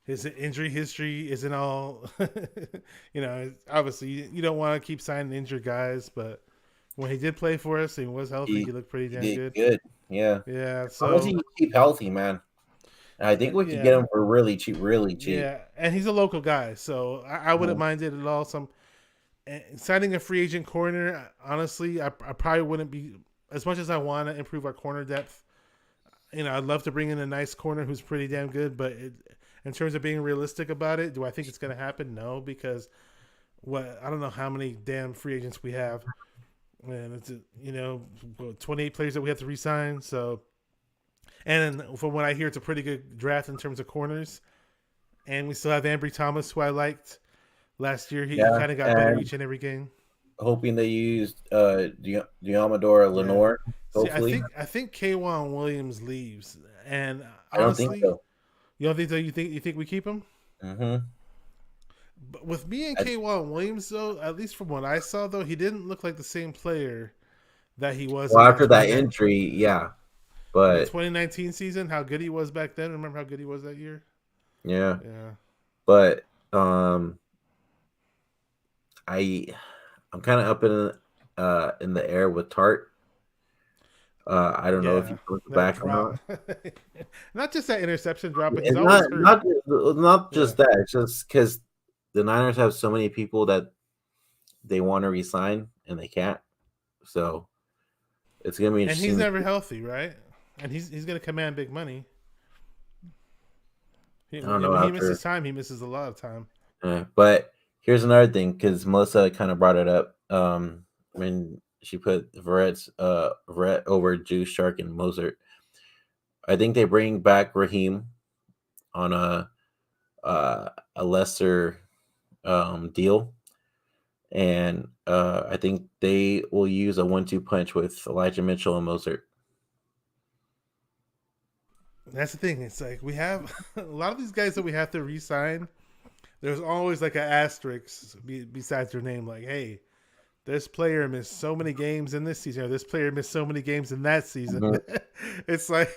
His injury history isn't all, obviously you don't want to keep signing injured guys, but when he did play for us, he was healthy. He looked pretty damn good. Good, yeah. Yeah. So how does he keep healthy, man? I think we could get him for really cheap, really cheap. Yeah, and he's a local guy, so I wouldn't mind it at all. Signing a free agent corner, honestly, I probably wouldn't be as much as I want to improve our corner depth. I'd love to bring in a nice corner who's pretty damn good, but in terms of being realistic about it, do I think it's going to happen? No, because I don't know how many damn free agents we have. And it's 28 players that we have to re-sign. So, and from what I hear, it's a pretty good draft in terms of corners. And we still have Ambry Thomas, who I liked last year. He kind of got better each and every game. Hoping they used Diamador Lenore. Hopefully, see, I think K'Wan Williams leaves, and honestly, I don't think so. You don't think so? You think we keep him? Mm-hmm. But with me and K'Wan Williams, though, at least from what I saw, though, he didn't look like the same player that he was. Well, after that injury, yeah. But the 2019 season, how good he was back then. Remember how good he was that year? Yeah. Yeah. But I'm kind of up in the air with Tart. I don't know if he comes back or not. Not just that interception drop, but he's always hurt. Not just that. It's just because the Niners have so many people that they want to re-sign and they can't. So it's gonna be interesting. And he's never healthy, right? And he's gonna command big money. I don't know. He misses time. He misses a lot of time. But here's another thing, because Melissa kind of brought it up. When she put Verrett over Juice, Shark, and Mozart. I think they bring back Raheem on a lesser deal, and I think they will use a 1-2 punch with Elijah Mitchell and Mozart. That's the thing. It's like we have a lot of these guys that we have to re-sign. There's always like an asterisk besides their name, like, hey, this player missed so many games in this season, or this player missed so many games in that season. Mm-hmm. It's like,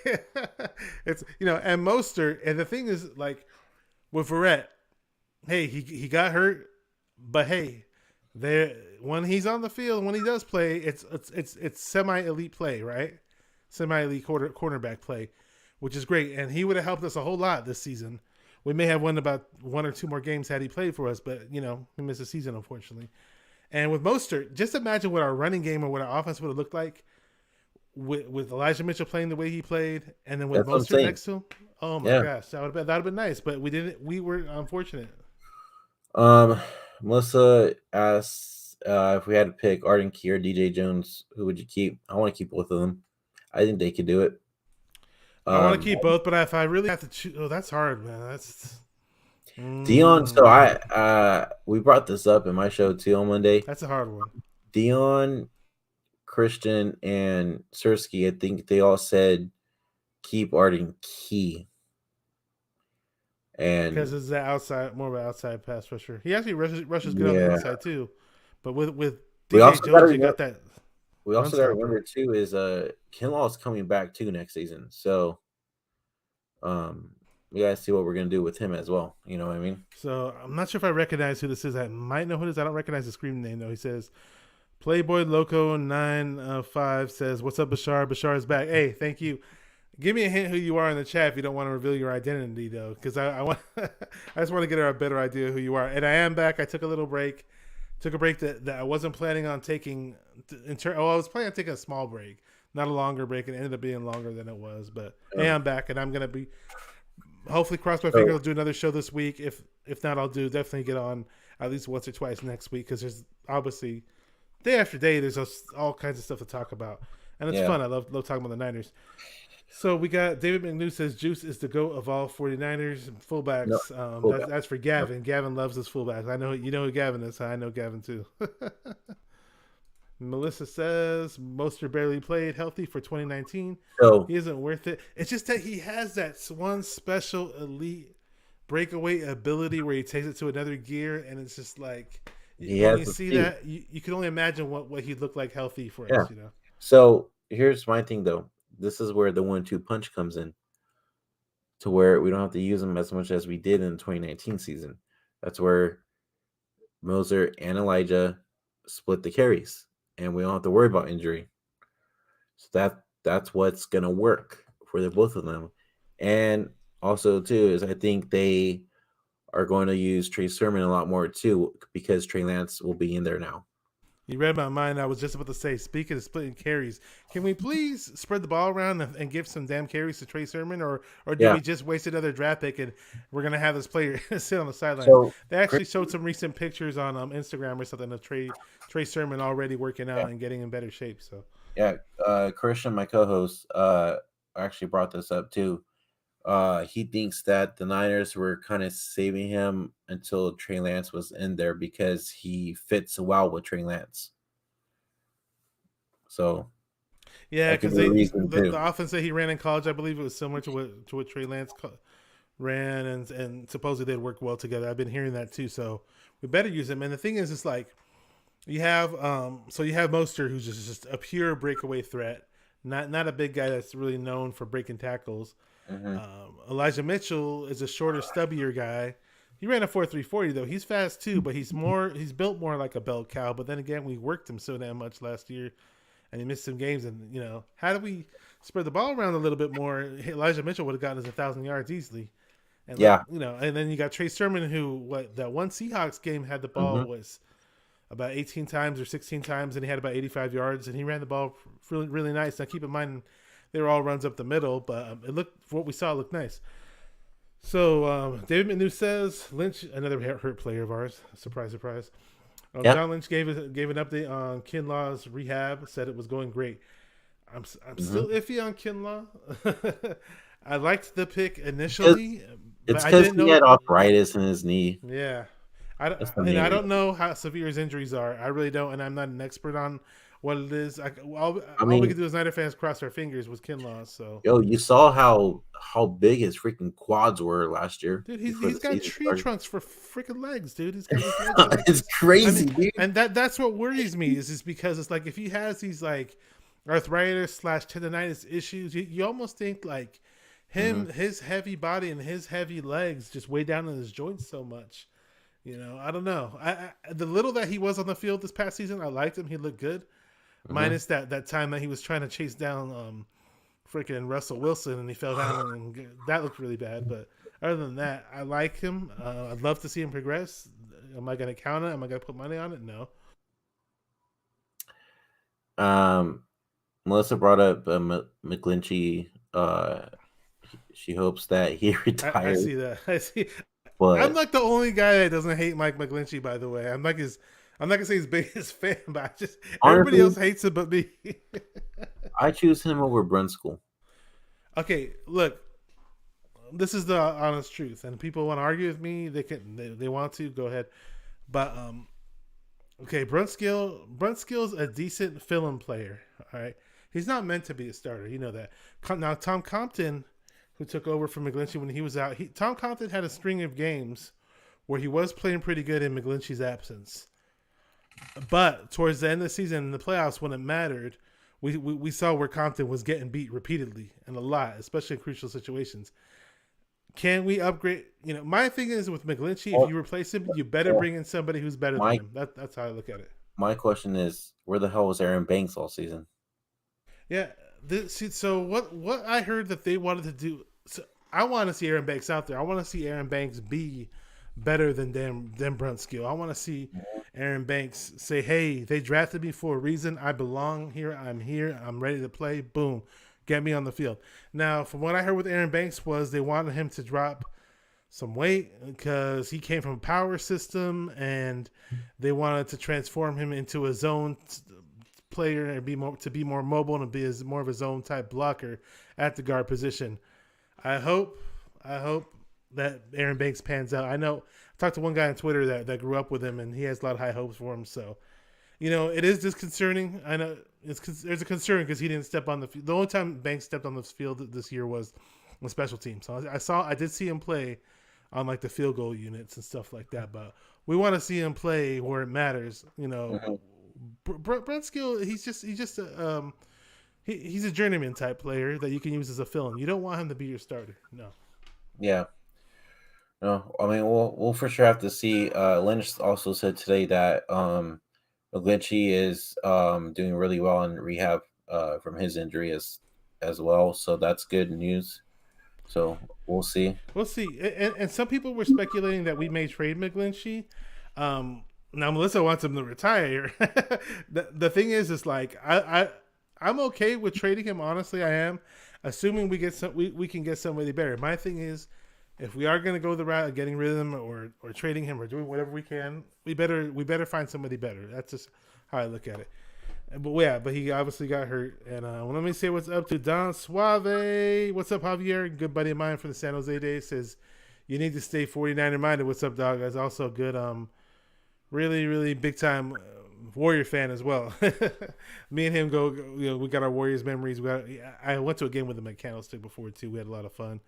it's, and Mostert. And the thing is, like, with Verrett, hey, he got hurt, but hey, when he's on the field, when he does play, it's semi-elite play, right? Semi-elite cornerback play, which is great. And he would have helped us a whole lot this season. We may have won about 1 or 2 more games had he played for us, but, he missed a season, unfortunately. And with Mostert, just imagine what our running game or what our offense would have looked like with Elijah Mitchell playing the way he played, and then with Mostert next to him. Oh my gosh, that would have been nice, but we didn't. We were unfortunate. Melissa asks if we had to pick Arden Key or DJ Jones, who would you keep? I want to keep both of them. I think they could do it. I want to keep both, but if I really have to choose, that's hard, man. That's Dion. So we brought this up in my show too on Monday. That's a hard one. Dion, Christian, and Sersky, I think they all said keep Arden Key. And because it's more of an outside pass rusher. He actually rushes good on the inside too. But with DJ Jones, you got that. We also got to remember too is Kinlaw is coming back too next season. So we got to see what we're going to do with him as well. You know what I mean? So I'm not sure if I recognize who this is. I might know who it is. I don't recognize the screen name though. He says Playboy Loco 95 says, "What's up, Bashar? Bashar is back. Hey, thank you. Give me a hint who you are in the chat if you don't want to reveal your identity, though, because I want I just want to get a better idea of who you are. And I am back. I took a little break. Took a break that I wasn't planning on taking. I was planning on taking a small break, not a longer break. It ended up being longer than it was. But hey, I'm back, and I'm going to be hopefully cross my fingers. I'll do another show this week. If not, I'll definitely get on at least once or twice next week because there's obviously day after day, there's all kinds of stuff to talk about. And it's fun. I love talking about the Niners. So we got David McNew says Juice is the GOAT of all 49ers fullbacks. No, that's for Gavin. Gavin loves his fullbacks. I know you know who Gavin is. I know Gavin too. Melissa says Mostert barely played healthy for 2019. He isn't worth it. It's just that he has that one special elite breakaway ability where he takes it to another gear, and it's just like when you see that, you can only imagine what he'd look like healthy for us. You know. So here's my thing though. This is where the 1-2 punch comes in to where we don't have to use them as much as we did in the 2019 season. That's where Moser and Elijah split the carries, and we don't have to worry about injury. So that's what's going to work for the both of them. And also, too, is I think they are going to use Trey Sherman a lot more, too, because Trey Lance will be in there now. You read my mind. I was just about to say, speaking of splitting carries, can we please spread the ball around and give some damn carries to Trey Sherman, or do we just waste another draft pick and we're going to have this player sit on the sideline? So, they actually showed some recent pictures on Instagram or something of Trey Sherman already working out and getting in better shape. So Christian, my co-host, actually brought this up too. He thinks that the Niners were kind of saving him until Trey Lance was in there because he fits well with Trey Lance. So, because the offense that he ran in college, I believe it was similar to what Trey Lance ran, and supposedly they'd work well together. I've been hearing that too, so we better use him. And the thing is, it's like you have Mostert, who's just a pure breakaway threat, not a big guy that's really known for breaking tackles. Mm-hmm. Elijah Mitchell is a shorter, stubbier guy. He ran a 4.340 though. He's fast too, but he's built more like a bell cow. But then again, we worked him so damn much last year, and he missed some games. And how do we spread the ball around a little bit more? Elijah Mitchell would have gotten us 1,000 yards easily. And and then you got Trey Sherman, who that one Seahawks game had the ball was about 18 times or 16 times, and he had about 85 yards, and he ran the ball really, really nice. Now keep in mind, they were all runs up the middle, but what we saw looked nice. So David McNew says Lynch, another hurt player of ours. Surprise, surprise. Yeah. John Lynch gave an update on Kinlaw's rehab. Said it was going great. I'm still iffy on Kinlaw. I liked the pick initially, It's but I because didn't he know. had arthritis in his knee. Yeah, That's the and main I reason. don't know how severe his injuries are. I really don't, and I'm not an expert on what it is. All I we mean, can do as Niner fans cross our fingers with Kinlaw. So, yo, you saw how big his freaking quads were last year dude, before he's the got season tree started. trunks for freaking legs, dude. He's got these legs that like It's this. I mean, crazy, dude. and that's what worries me is because it's like if he has these like arthritis / tendonitis issues, you almost think like his heavy body and his heavy legs just weigh down on his joints so much. You know, I don't know. The little that he was on the field this past season, I liked him. He looked good. Minus that time that he was trying to chase down freaking Russell Wilson and he fell down and that looked really bad. But other than that, I like him. I'd love to see him progress. Am I going to count it? Am I going to put money on it? No. Melissa brought up McGlinchey. She hopes that he I retires. see that. I see. But I'm like the only guy that doesn't hate Mike McGlinchey. By the way, I'm not gonna say his biggest fan, but everybody honestly, else hates him but me. I choose him over Brunskill. Okay, look, this is the honest truth, and people want to argue with me. They want to go ahead, but okay, Brunskill's a decent fill-in player. All right, he's not meant to be a starter. You know that. Now Tom Compton, who took over from McGlinchey when he was out, Tom Compton had a string of games where he was playing pretty good in McGlinchey's absence. But towards the end of the season in the playoffs, when it mattered, we saw where Compton was getting beat repeatedly and a lot, especially in crucial situations. Can we upgrade? You know, my thing is with McGlinchey, if you replace him, you better bring in somebody who's better than him. That's how I look at it. My question is, where the hell was Aaron Banks all season? Yeah. So what I heard that they wanted to do. So I want to see Aaron Banks out there. I want to see Aaron Banks be better than Brunskill. I want to see Aaron Banks say, "Hey, they drafted me for a reason. I belong here. I'm here. I'm ready to play. Boom, get me on the field." Now, from what I heard with Aaron Banks was they wanted him to drop some weight because he came from a power system and they wanted to transform him into a zone player and be more mobile and be more of a zone type blocker at the guard position. I hope that Aaron Banks pans out. I know I talked to one guy on Twitter that grew up with him and he has a lot of high hopes for him. So, you know, it is disconcerting. I know there's a concern because he didn't step on the field. The only time Banks stepped on the field this year was on special teams. So I did see him play on like the field goal units and stuff like that. But we want to see him play where it matters. You know, Brunskill, he's a journeyman type player that you can use as a fill-in. You don't want him to be your starter. No. Yeah. No, I mean we'll for sure have to see. Lynch also said today that McGlinchey is doing really well in rehab from his injury as well. So that's good news. So we'll see. We'll see. And some people were speculating that we may trade McGlinchey. Now Melissa wants him to retire. The thing is like I'm okay with trading him. Honestly, I am, assuming we can get somebody better. My thing is, if we are going to go the route of getting rid of him or trading him or doing whatever we can, we better find somebody better. That's just how I look at it. But he obviously got hurt. And let me say what's up to Don Suave. What's up, Javier? Good buddy of mine from the San Jose days says you need to stay 49er minded. What's up, dog? That's also a good, really, really big time Warrior fan as well. Me and him go. You know, we got our Warriors memories. I went to a game with him at Candlestick before too. We had a lot of fun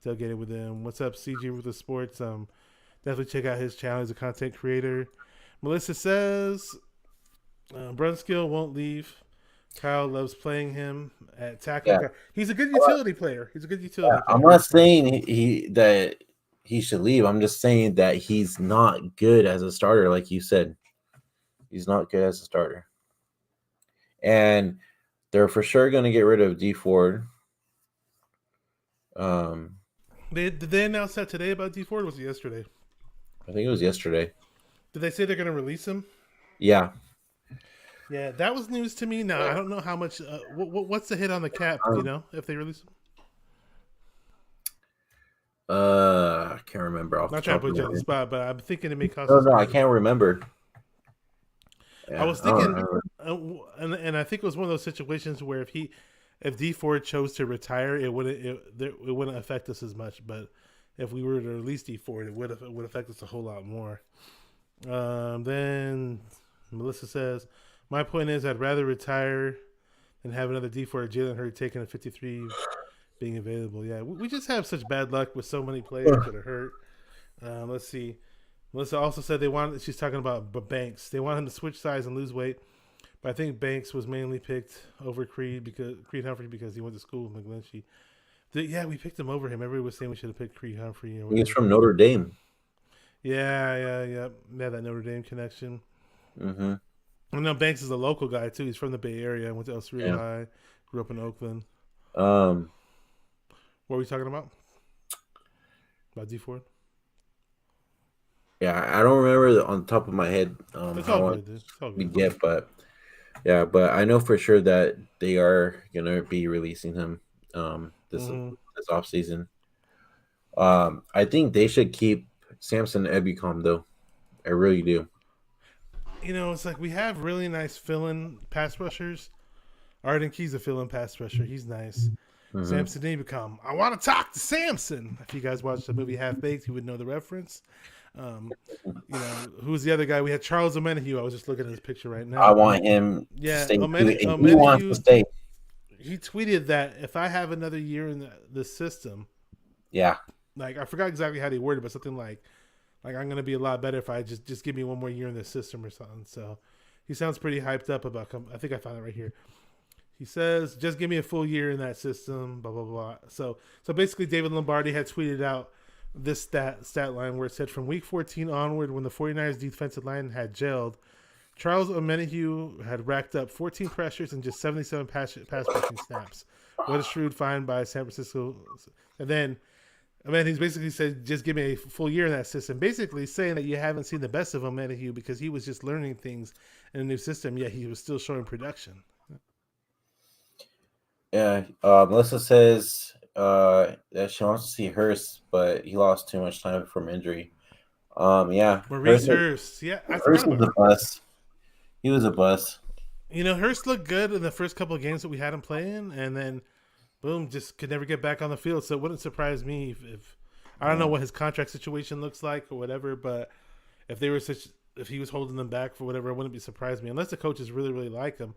tailgating with him. What's up, CG with the sports? Definitely check out his channel. He's a content creator. Melissa says Brunskill won't leave. Kyle loves playing him at tackle. Yeah. He's a good utility player. I'm not saying that he should leave. I'm just saying that he's not good as a starter, like you said. He's not good as a starter. And they're for sure going to get rid of D Ford. Did they announce that today about D Ford? Or was it yesterday? I think it was yesterday. Did they say they're going to release him? Yeah. Yeah, that was news to me. Now I don't know how much. What's the hit on the cap? Do you know if they release him? I can't remember. Not trying to put you on the spot, but I'm thinking it may cost. No, I can't remember. I Yeah, was I don't thinking, remember. and I think it was one of those situations where if D Ford chose to retire, it wouldn't affect us as much. But if we were to release D Ford, it would affect us a whole lot more. Then Melissa says, my point is, I'd rather retire than have another D Ford or Jalen Hurts taking a 53 being available. Yeah, we just have such bad luck with so many players that are hurt. Let's see. Melissa also said she's talking about Banks. They want him to switch size and lose weight. But I think Banks was mainly picked over Creed Humphrey because he went to school with McGlinchey. Yeah, we picked him over him. Everybody was saying we should have picked Creed Humphrey. Or He's from Notre Dame. Yeah. That Notre Dame connection. Mm-hmm. I know Banks is a local guy too. He's from the Bay Area. Went to El Cerrito High. Grew up in Oakland. What were we talking about? About D Ford? Yeah, I don't remember on the top of my head how much we get, but I know for sure that they are gonna be releasing him this offseason. I think they should keep Samson Ebukam though. I really do. It's like we have really nice fill-in pass rushers. Arden Key's a fill-in pass rusher. He's nice. Mm-hmm. Samson Ebukam. I want to talk to Samson. If you guys watched the movie Half Baked, you would know the reference. Who's the other guy? We had Charles Omenihu. I was just looking at his picture right now. I want him to stay. He wants to stay. He tweeted that if I have another year in the system, like I forgot exactly how he worded, but something like I'm gonna be a lot better if I just give me one more year in the system or something. So he sounds pretty hyped up about. I think I found it right here. He says, "Just give me a full year in that system." Blah blah blah. So basically, David Lombardi had tweeted out this stat line where it said from week 14 onward, when the 49ers defensive line had gelled, Charles Omenihu had racked up 14 pressures and just 77 pass rushing snaps. What a shrewd find by San Francisco. And then he's basically said, just give me a full year in that system, basically saying that you haven't seen the best of Omenihu because he was just learning things in a new system, yet he was still showing production. Yeah, Melissa says that she wants to see Hurst, but he lost too much time from injury. Maurice Hurst. Yeah, Hurst was a bust. He was a bust. Hurst looked good in the first couple of games that we had him playing, and then boom, just could never get back on the field. So it wouldn't surprise me if I don't know what his contract situation looks like or whatever, but if he was holding them back for whatever, it wouldn't surprise me unless the coaches really, really like him.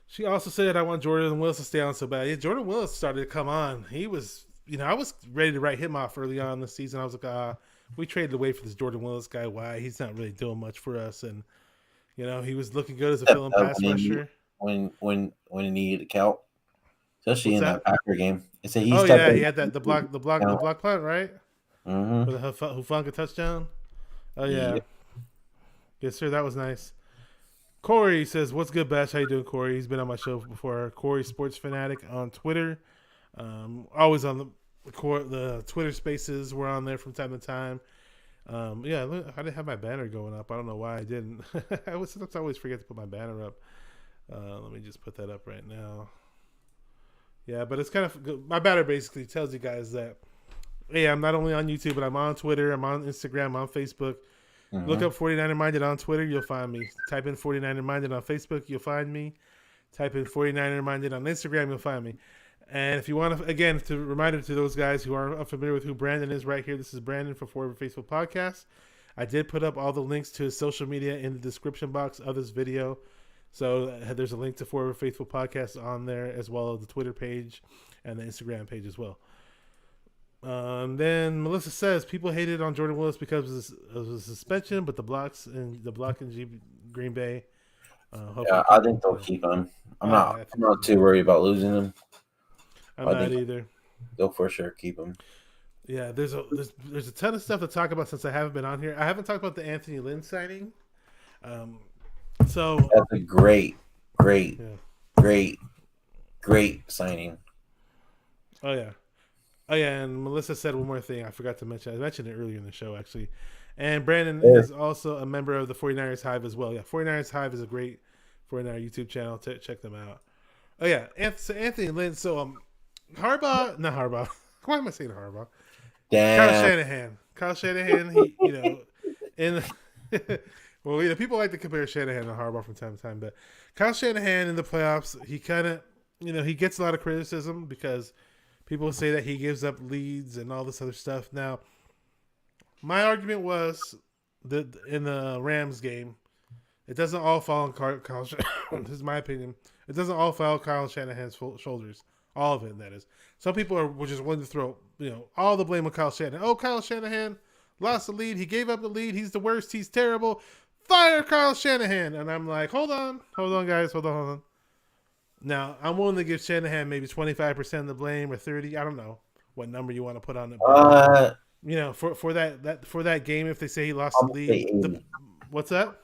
She also said, I want Jordan Willis to stay on so bad. Yeah, Jordan Willis started to come on. He was, I was ready to write him off early on in the season. I was like, we traded away for this Jordan Willis guy. Why? He's not really doing much for us. And, he was looking good as a fill-in pass rusher. When he needed to count, especially in that Packer game. He had the block punt, right? Mm-hmm. For the Hufanga touchdown. Oh yeah. Yes, sir. That was nice. Corey says, "What's good, Bash? How you doing, Corey?" He's been on my show before. Corey Sports Fanatic on Twitter. Always on the Twitter Spaces. We're on there from time to time. I didn't have my banner going up. I don't know why I didn't. I always forget to put my banner up. Let me just put that up right now. Yeah, but it's kind of my banner basically tells you guys that, hey, I'm not only on YouTube, but I'm on Twitter, I'm on Instagram, I'm on Facebook. Mm-hmm. Look up 49er Minded on Twitter, you'll find me. Type in 49er Minded on Facebook, you'll find me. Type in 49er Minded on Instagram, you'll find me. And if you want to, again, to reminder to those guys who are unfamiliar with who Brandon is right here, this is Brandon from Forever Faithful Podcast. I did put up all the links to his social media in the description box of this video. So there's a link to Forever Faithful Podcast on there, as well as the Twitter page and the Instagram page as well. Then Melissa says people hated on Jordan Willis because of his suspension, but the block in Green Bay. I think they'll keep him. I'm not too worried about losing him. I'm not either. They'll for sure keep him. Yeah, there's a ton of stuff to talk about since I haven't been on here. I haven't talked about the Anthony Lynn signing. So that's a great signing. Oh yeah, and Melissa said one more thing I forgot to mention. I mentioned it earlier in the show actually. And Brandon is also a member of the 49ers Hive as well. Yeah, 49ers Hive is a great 49er YouTube channel. Check them out. Oh yeah, so Anthony Lynn. So Harbaugh, not Harbaugh. Why am I saying Harbaugh? Damn. Kyle Shanahan. He, Well, yeah, people like to compare Shanahan to Harbaugh from time to time, but Kyle Shanahan in the playoffs, he kind of, he gets a lot of criticism because people say that he gives up leads and all this other stuff. Now, my argument was that in the Rams game, it doesn't all fall on Kyle. This is my opinion. It doesn't all fall on Kyle Shanahan's shoulders. All of it, that is. Some people were just willing to throw, all the blame on Kyle Shanahan. Oh, Kyle Shanahan lost the lead. He gave up the lead. He's the worst. He's terrible. Fire Kyle Shanahan. And I'm like, hold on, guys. Hold on. Now, I'm willing to give Shanahan maybe 25% of the blame or 30. I don't know what number you want to put on it. For that game, if they say he lost the lead. What's that?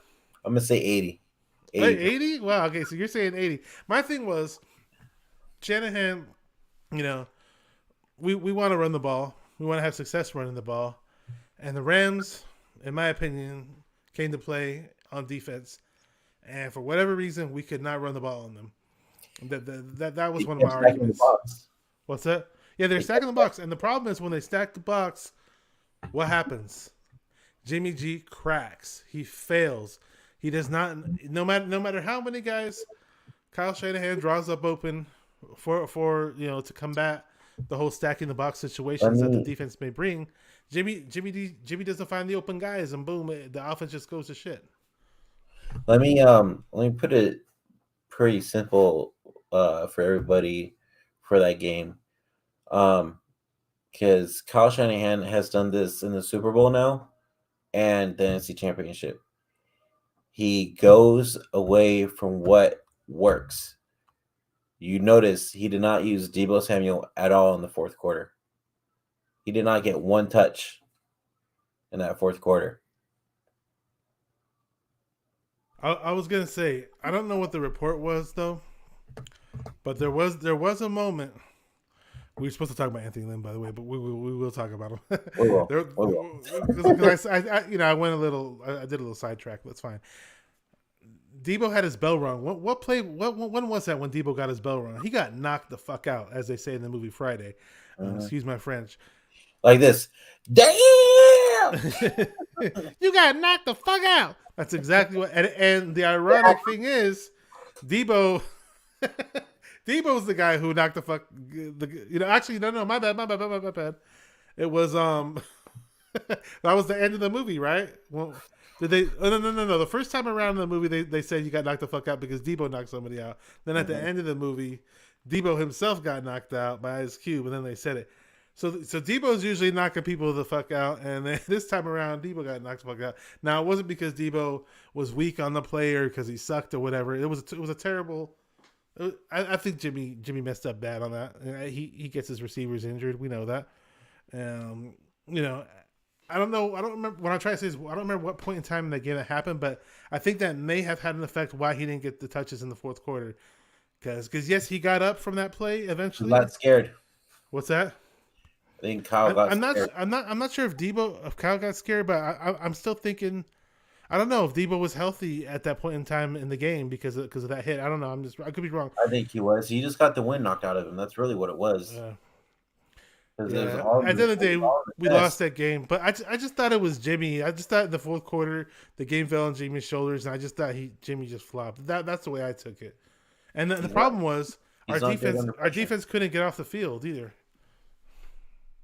I'm going to say 80. 80? Wow, okay, so you're saying 80. My thing was, Shanahan, we want to run the ball. We want to have success running the ball. And the Rams, in my opinion, came to play on defense. And for whatever reason, we could not run the ball on them. That was one of my arguments. What's that? Yeah, they're stacking the box. And the problem is when they stack the box, what happens? Jimmy G cracks. He fails. He does not, no matter how many guys Kyle Shanahan draws up open for to combat the whole stacking the box situations that the defense may bring, Jimmy doesn't find the open guys, and boom, the offense just goes to shit. Let me put it pretty simple for everybody for that game, because Kyle Shanahan has done this in the Super Bowl now and the NFC Championship. He goes away from what works. You notice he did not use Deebo Samuel at all in the fourth quarter. He did not get one touch in that fourth quarter. I was gonna say, I don't know what the report was though, but there was a moment. We were supposed to talk about Anthony Lynn, by the way, but we will talk about him. Because I went I did a little sidetrack. That's fine. Deebo had his bell rung. What play? When was that when Deebo got his bell rung? He got knocked the fuck out, as they say in the movie Friday. Excuse my French. Like this. Damn! You got knocked the fuck out. That's exactly what. And the ironic thing is, Deebo's the guy who knocked the fuck. Actually, no, my bad. It was that was the end of the movie, right? Well, did they? Oh, no. The first time around in the movie, they said you got knocked the fuck out because Deebo knocked somebody out. Then at the end of the movie, Deebo himself got knocked out by Ice Cube, and then they said it. So Deebo's usually knocking people the fuck out, and then this time around, Deebo got knocked the fuck out. Now it wasn't because Deebo was weak on the play or because he sucked or whatever. It was a terrible. I think Jimmy messed up bad on that. He gets his receivers injured. We know that. I don't know. I don't remember what I'm trying to say is I don't remember what point in time in that game that happened, but I think that may have had an effect why he didn't get the touches in the fourth quarter. Because yes, he got up from that play eventually. He got scared. What's that? I think Kyle got scared. I'm not sure if Kyle got scared, but I'm still thinking. I don't know if Deebo was healthy at that point in time in the game because of that hit. I don't know. I could be wrong. I think he was. He just got the wind knocked out of him. That's really what it was. Yeah. At the end of the day, we lost that game. But I just thought it was Jimmy. I just thought in the fourth quarter the game fell on Jimmy's shoulders, and I just thought Jimmy just flopped. That's the way I took it. And the problem was our defense couldn't get off the field either.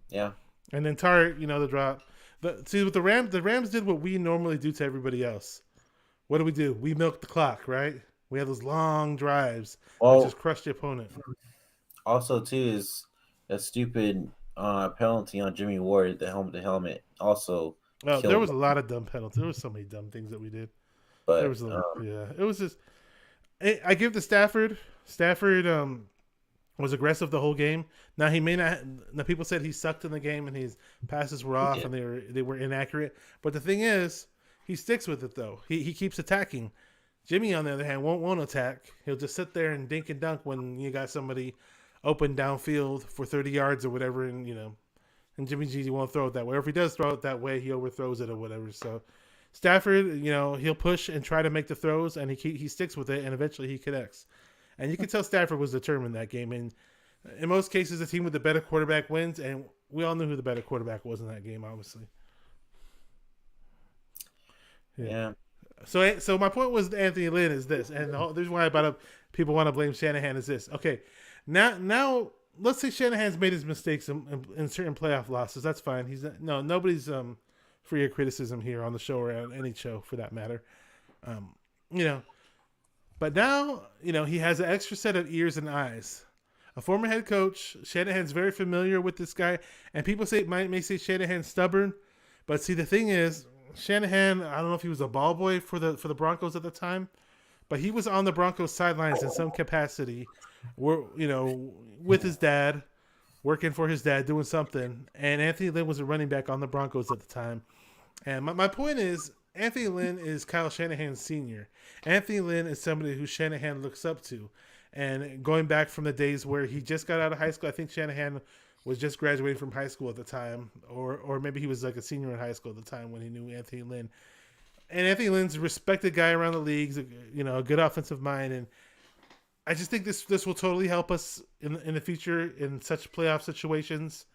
Yeah. And then Tarek, the drop. With the Rams did what we normally do to everybody else. What do? We milk the clock, right? We have those long drives that just crush the opponent. Also, too, is a stupid penalty on Jimmy Ward, the helmet to helmet. Also, there was a lot of dumb penalties. There was so many dumb things that we did. But there was it was just. I give to Stafford. Stafford was aggressive the whole game. Now he may not. Now people said he sucked in the game and his passes were off and they were inaccurate. But the thing is, he sticks with it though. He keeps attacking. Jimmy, on the other hand, won't attack. He'll just sit there and dink and dunk when you got somebody open downfield for 30 yards or whatever, and and Jimmy G won't throw it that way. Or if he does throw it that way, he overthrows it or whatever. So Stafford, he'll push and try to make the throws, and he sticks with it, and eventually he connects. And you can tell Stafford was determined that game. And in most cases, the team with the better quarterback wins, and we all knew who the better quarterback was in that game, obviously. Yeah. So my point was Anthony Lynn is this, and the reason why I brought up people want to blame Shanahan is this. Okay, now let's say Shanahan's made his mistakes in certain playoff losses. That's fine. Nobody's free of criticism here on the show or on any show for that matter. You know, but now he has an extra set of ears and eyes. A former head coach, Shanahan's very familiar with this guy, and people may say Shanahan's stubborn, but see the thing is. Shanahan, I don't know if he was a ball boy for the Broncos at the time, but he was on the Broncos sidelines in some capacity, with his dad, working for his dad, doing something. And Anthony Lynn was a running back on the Broncos at the time. And my point is, Anthony Lynn is Kyle Shanahan's senior. Anthony Lynn is somebody who Shanahan looks up to. And going back from the days where he just got out of high school, I think Shanahan was just graduating from high school at the time, or maybe he was like a senior in high school at the time when he knew Anthony Lynn. And Anthony Lynn's a respected guy around the leagues, a good offensive mind, and I just think this will totally help us in the future in such playoff situations,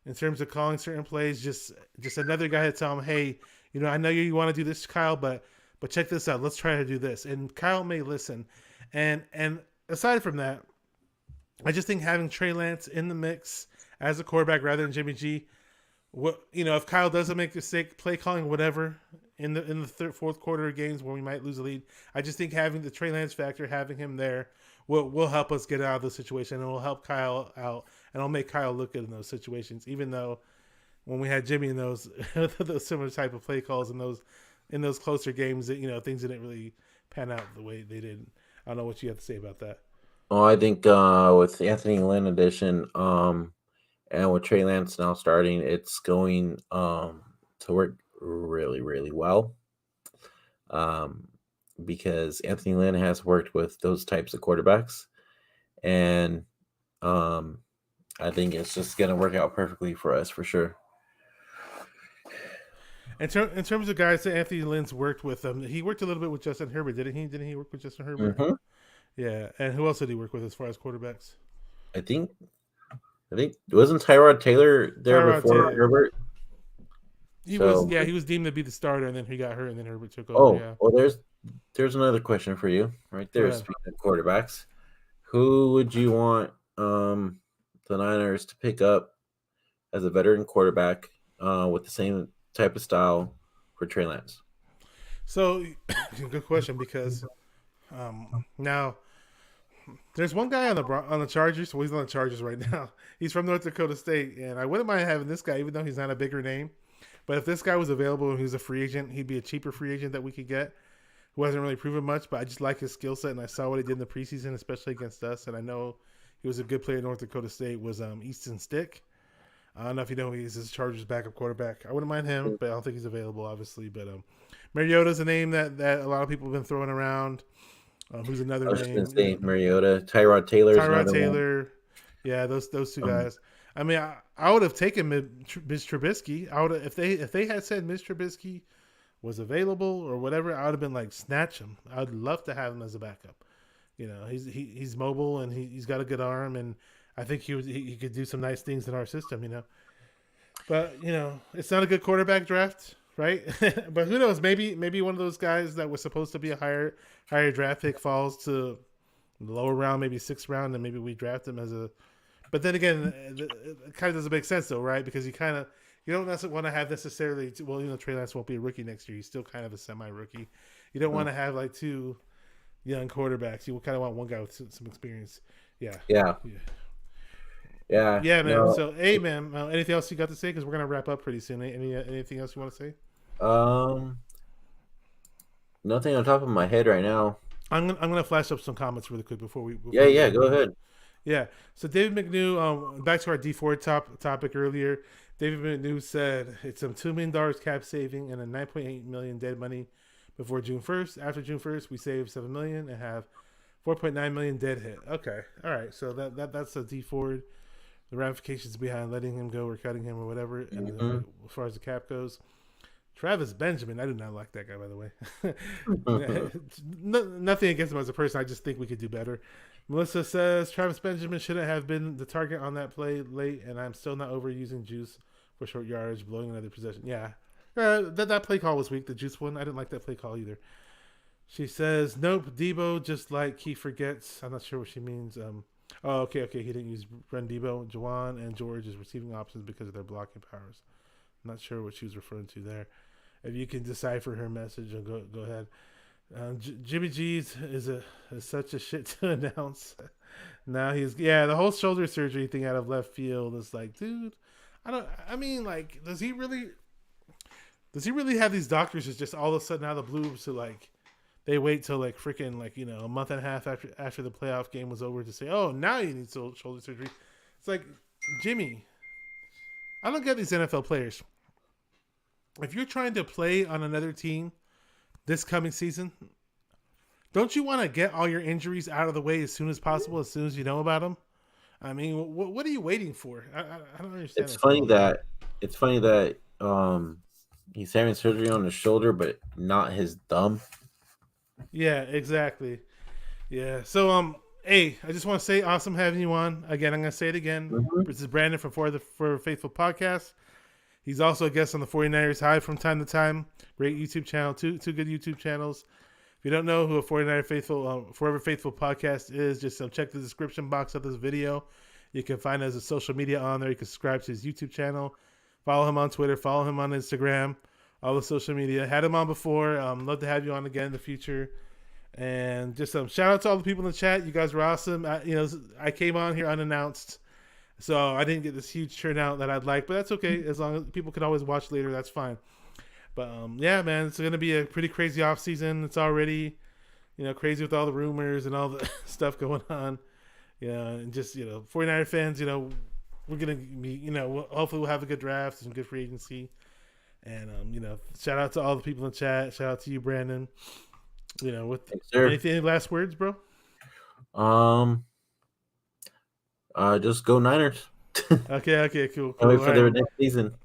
in terms of calling certain plays. Just another guy to tell him, hey, I know you want to do this, Kyle, but check this out. Let's try to do this, and Kyle may listen. And aside from that, I just think having Trey Lance in the mix as a quarterback rather than Jimmy G, if Kyle doesn't make a mistake, play calling, whatever, in the fourth quarter of games where we might lose the lead, I just think having the Trey Lance factor, having him there, will help us get out of the situation, and will help Kyle out, and it'll make Kyle look good in those situations. Even though when we had Jimmy in those those similar type of play calls in those closer games, that things didn't really pan out the way they did. I don't know what you have to say about that. Oh, I think with Anthony Lynn addition, and with Trey Lance now starting, it's going to work really, really well. Because Anthony Lynn has worked with those types of quarterbacks, and I think it's just going to work out perfectly for us for sure. In terms of guys that Anthony Lynn's worked with, he worked a little bit with Justin Herbert, didn't he? Didn't he work with Justin Herbert? Mm-hmm. Yeah, and who else did he work with as far as quarterbacks? I think wasn't Tyrod Taylor there before Herbert? He was deemed to be the starter, and then he got hurt, and then Herbert took over. Yeah. Well, there's another question for you right there. Speaking of quarterbacks, who would you want the Niners to pick up as a veteran quarterback with the same type of style for Trey Lance? So, good question, because now there's one guy on the Chargers. Well, he's on the Chargers right now. He's from North Dakota State, and I wouldn't mind having this guy, even though he's not a bigger name. But if this guy was available and he was a free agent, he'd be a cheaper free agent that we could get, who hasn't really proven much. But I just like his skill set, and I saw what he did in the preseason, especially against us. And I know he was a good player in North Dakota State. Was Easton Stick? I don't know if you know he's his Chargers backup quarterback. I wouldn't mind him, but I don't think he's available, obviously. But Mariota's a name that a lot of people have been throwing around. Who's another name? Mariota, Tyrod Taylor. Yeah, those two guys. I mean, I would have taken Mitch Trubisky. If they had said Mitch Trubisky was available or whatever, I would have been like, snatch him. I would love to have him as a backup. He's mobile, and he's got a good arm, and I think he could do some nice things in our system. But it's not a good quarterback draft, right? But who knows? Maybe one of those guys that was supposed to be a higher draft pick falls to the lower round, maybe 6th round, and maybe we draft him as a. But then again, it kind of doesn't make sense though, right? Because you don't necessarily want to have necessarily. Well, Trey Lance won't be a rookie next year. He's still kind of a semi-rookie. You don't want to have like two young quarterbacks. You kind of want one guy with some experience. Yeah, man. No. So, hey, man, anything else you got to say? Because we're gonna wrap up pretty soon. Anything else you want to say? Nothing on top of my head right now. I'm gonna flash up some comments really quick before we. Go ahead. Yeah. So David McNew, back to our D4 topic earlier. David McNew said it's some $2 million cap saving and a $9.8 million dead money before June 1st. After June 1st, we save $7 million and have $4.9 million dead hit. Okay. All right. So that's a D4. The ramifications behind letting him go or cutting him or whatever. And as far as the cap goes, Travis Benjamin, I do not like that guy, by the way. Nothing against him as a person. I just think we could do better. Melissa says Travis Benjamin shouldn't have been the target on that play late, and I'm still not overusing juice for short yardage, blowing another possession. Yeah, that play call was weak. The juice one, I didn't like that play call either. She says, "Nope, Debo just like he forgets." I'm not sure what she means. Oh, okay. He didn't use run Debo. Juwan and George is receiving options because of their blocking powers. I'm not sure what she was referring to there. If you can decipher her message, go ahead. Jimmy G's is such a shit to announce. Now the whole shoulder surgery thing out of left field is like, dude, does he really have these doctors just all of a sudden out of the blue to like they wait till like freaking like, a month and a half after the playoff game was over to say, oh, now you need shoulder surgery. It's like, Jimmy, I don't get these NFL players. If you're trying to play on another team this coming season, don't you want to get all your injuries out of the way as soon as possible, as soon as you know about them? I mean, what are you waiting for? I don't understand. It's funny that he's having surgery on his shoulder, but not his thumb. Yeah, exactly. Yeah. So, hey, I just want to say, awesome having you on. Again, I'm going to say it again. Mm-hmm. This is Brandon from For Faithful Podcast. He's also a guest on the 49ers Hive from time to time. Great YouTube channel, two good YouTube channels. If you don't know who a 49er Forever Faithful Podcast is, just check the description box of this video. You can find his social media on there. You can subscribe to his YouTube channel. Follow him on Twitter. Follow him on Instagram. All the social media. Had him on before. Love to have you on again in the future. And just shout out to all the people in the chat. You guys were awesome. I came on here unannounced, so I didn't get this huge turnout that I'd like, but that's okay. As long as people can always watch later, that's fine. But yeah, man, it's going to be a pretty crazy offseason. It's already, crazy with all the rumors and all the stuff going on. And just, 49er fans, we're going to be, hopefully we'll have a good draft, some good free agency. And, shout out to all the people in the chat. Shout out to you, Brandon. Any last words, bro? Just go Niners. Okay, cool. Wait for their next season.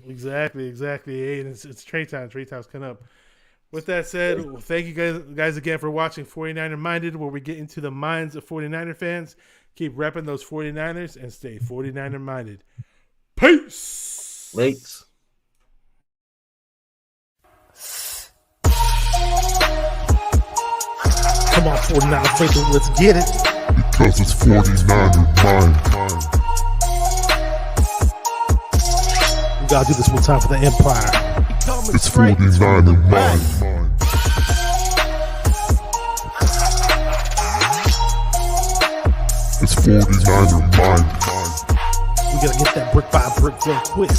Exactly. Hey, it's Trey time. Trey time's coming up. With that said, thank you guys again for watching 49er Minded, where we get into the minds of 49er fans. Keep repping those 49ers and stay 49er minded. Peace. Lakes. Come on, 49er faithful, let's get it. Because it's 49er mind. We gotta do this one time for the Empire. It's 49er mind. It's 49er mind. We gotta get that brick by brick real quick.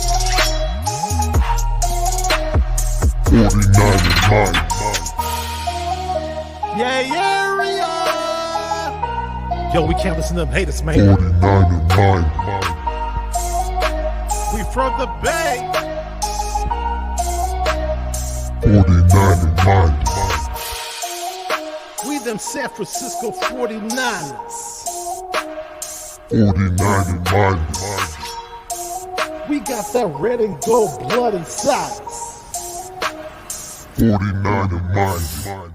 49er mind. Yeah, yo, we can't listen to them haters, man. 49er mind. We from the Bay. 49er mind. We them San Francisco 49ers. 49er mind. We got that red and gold blood inside us. 49er mind.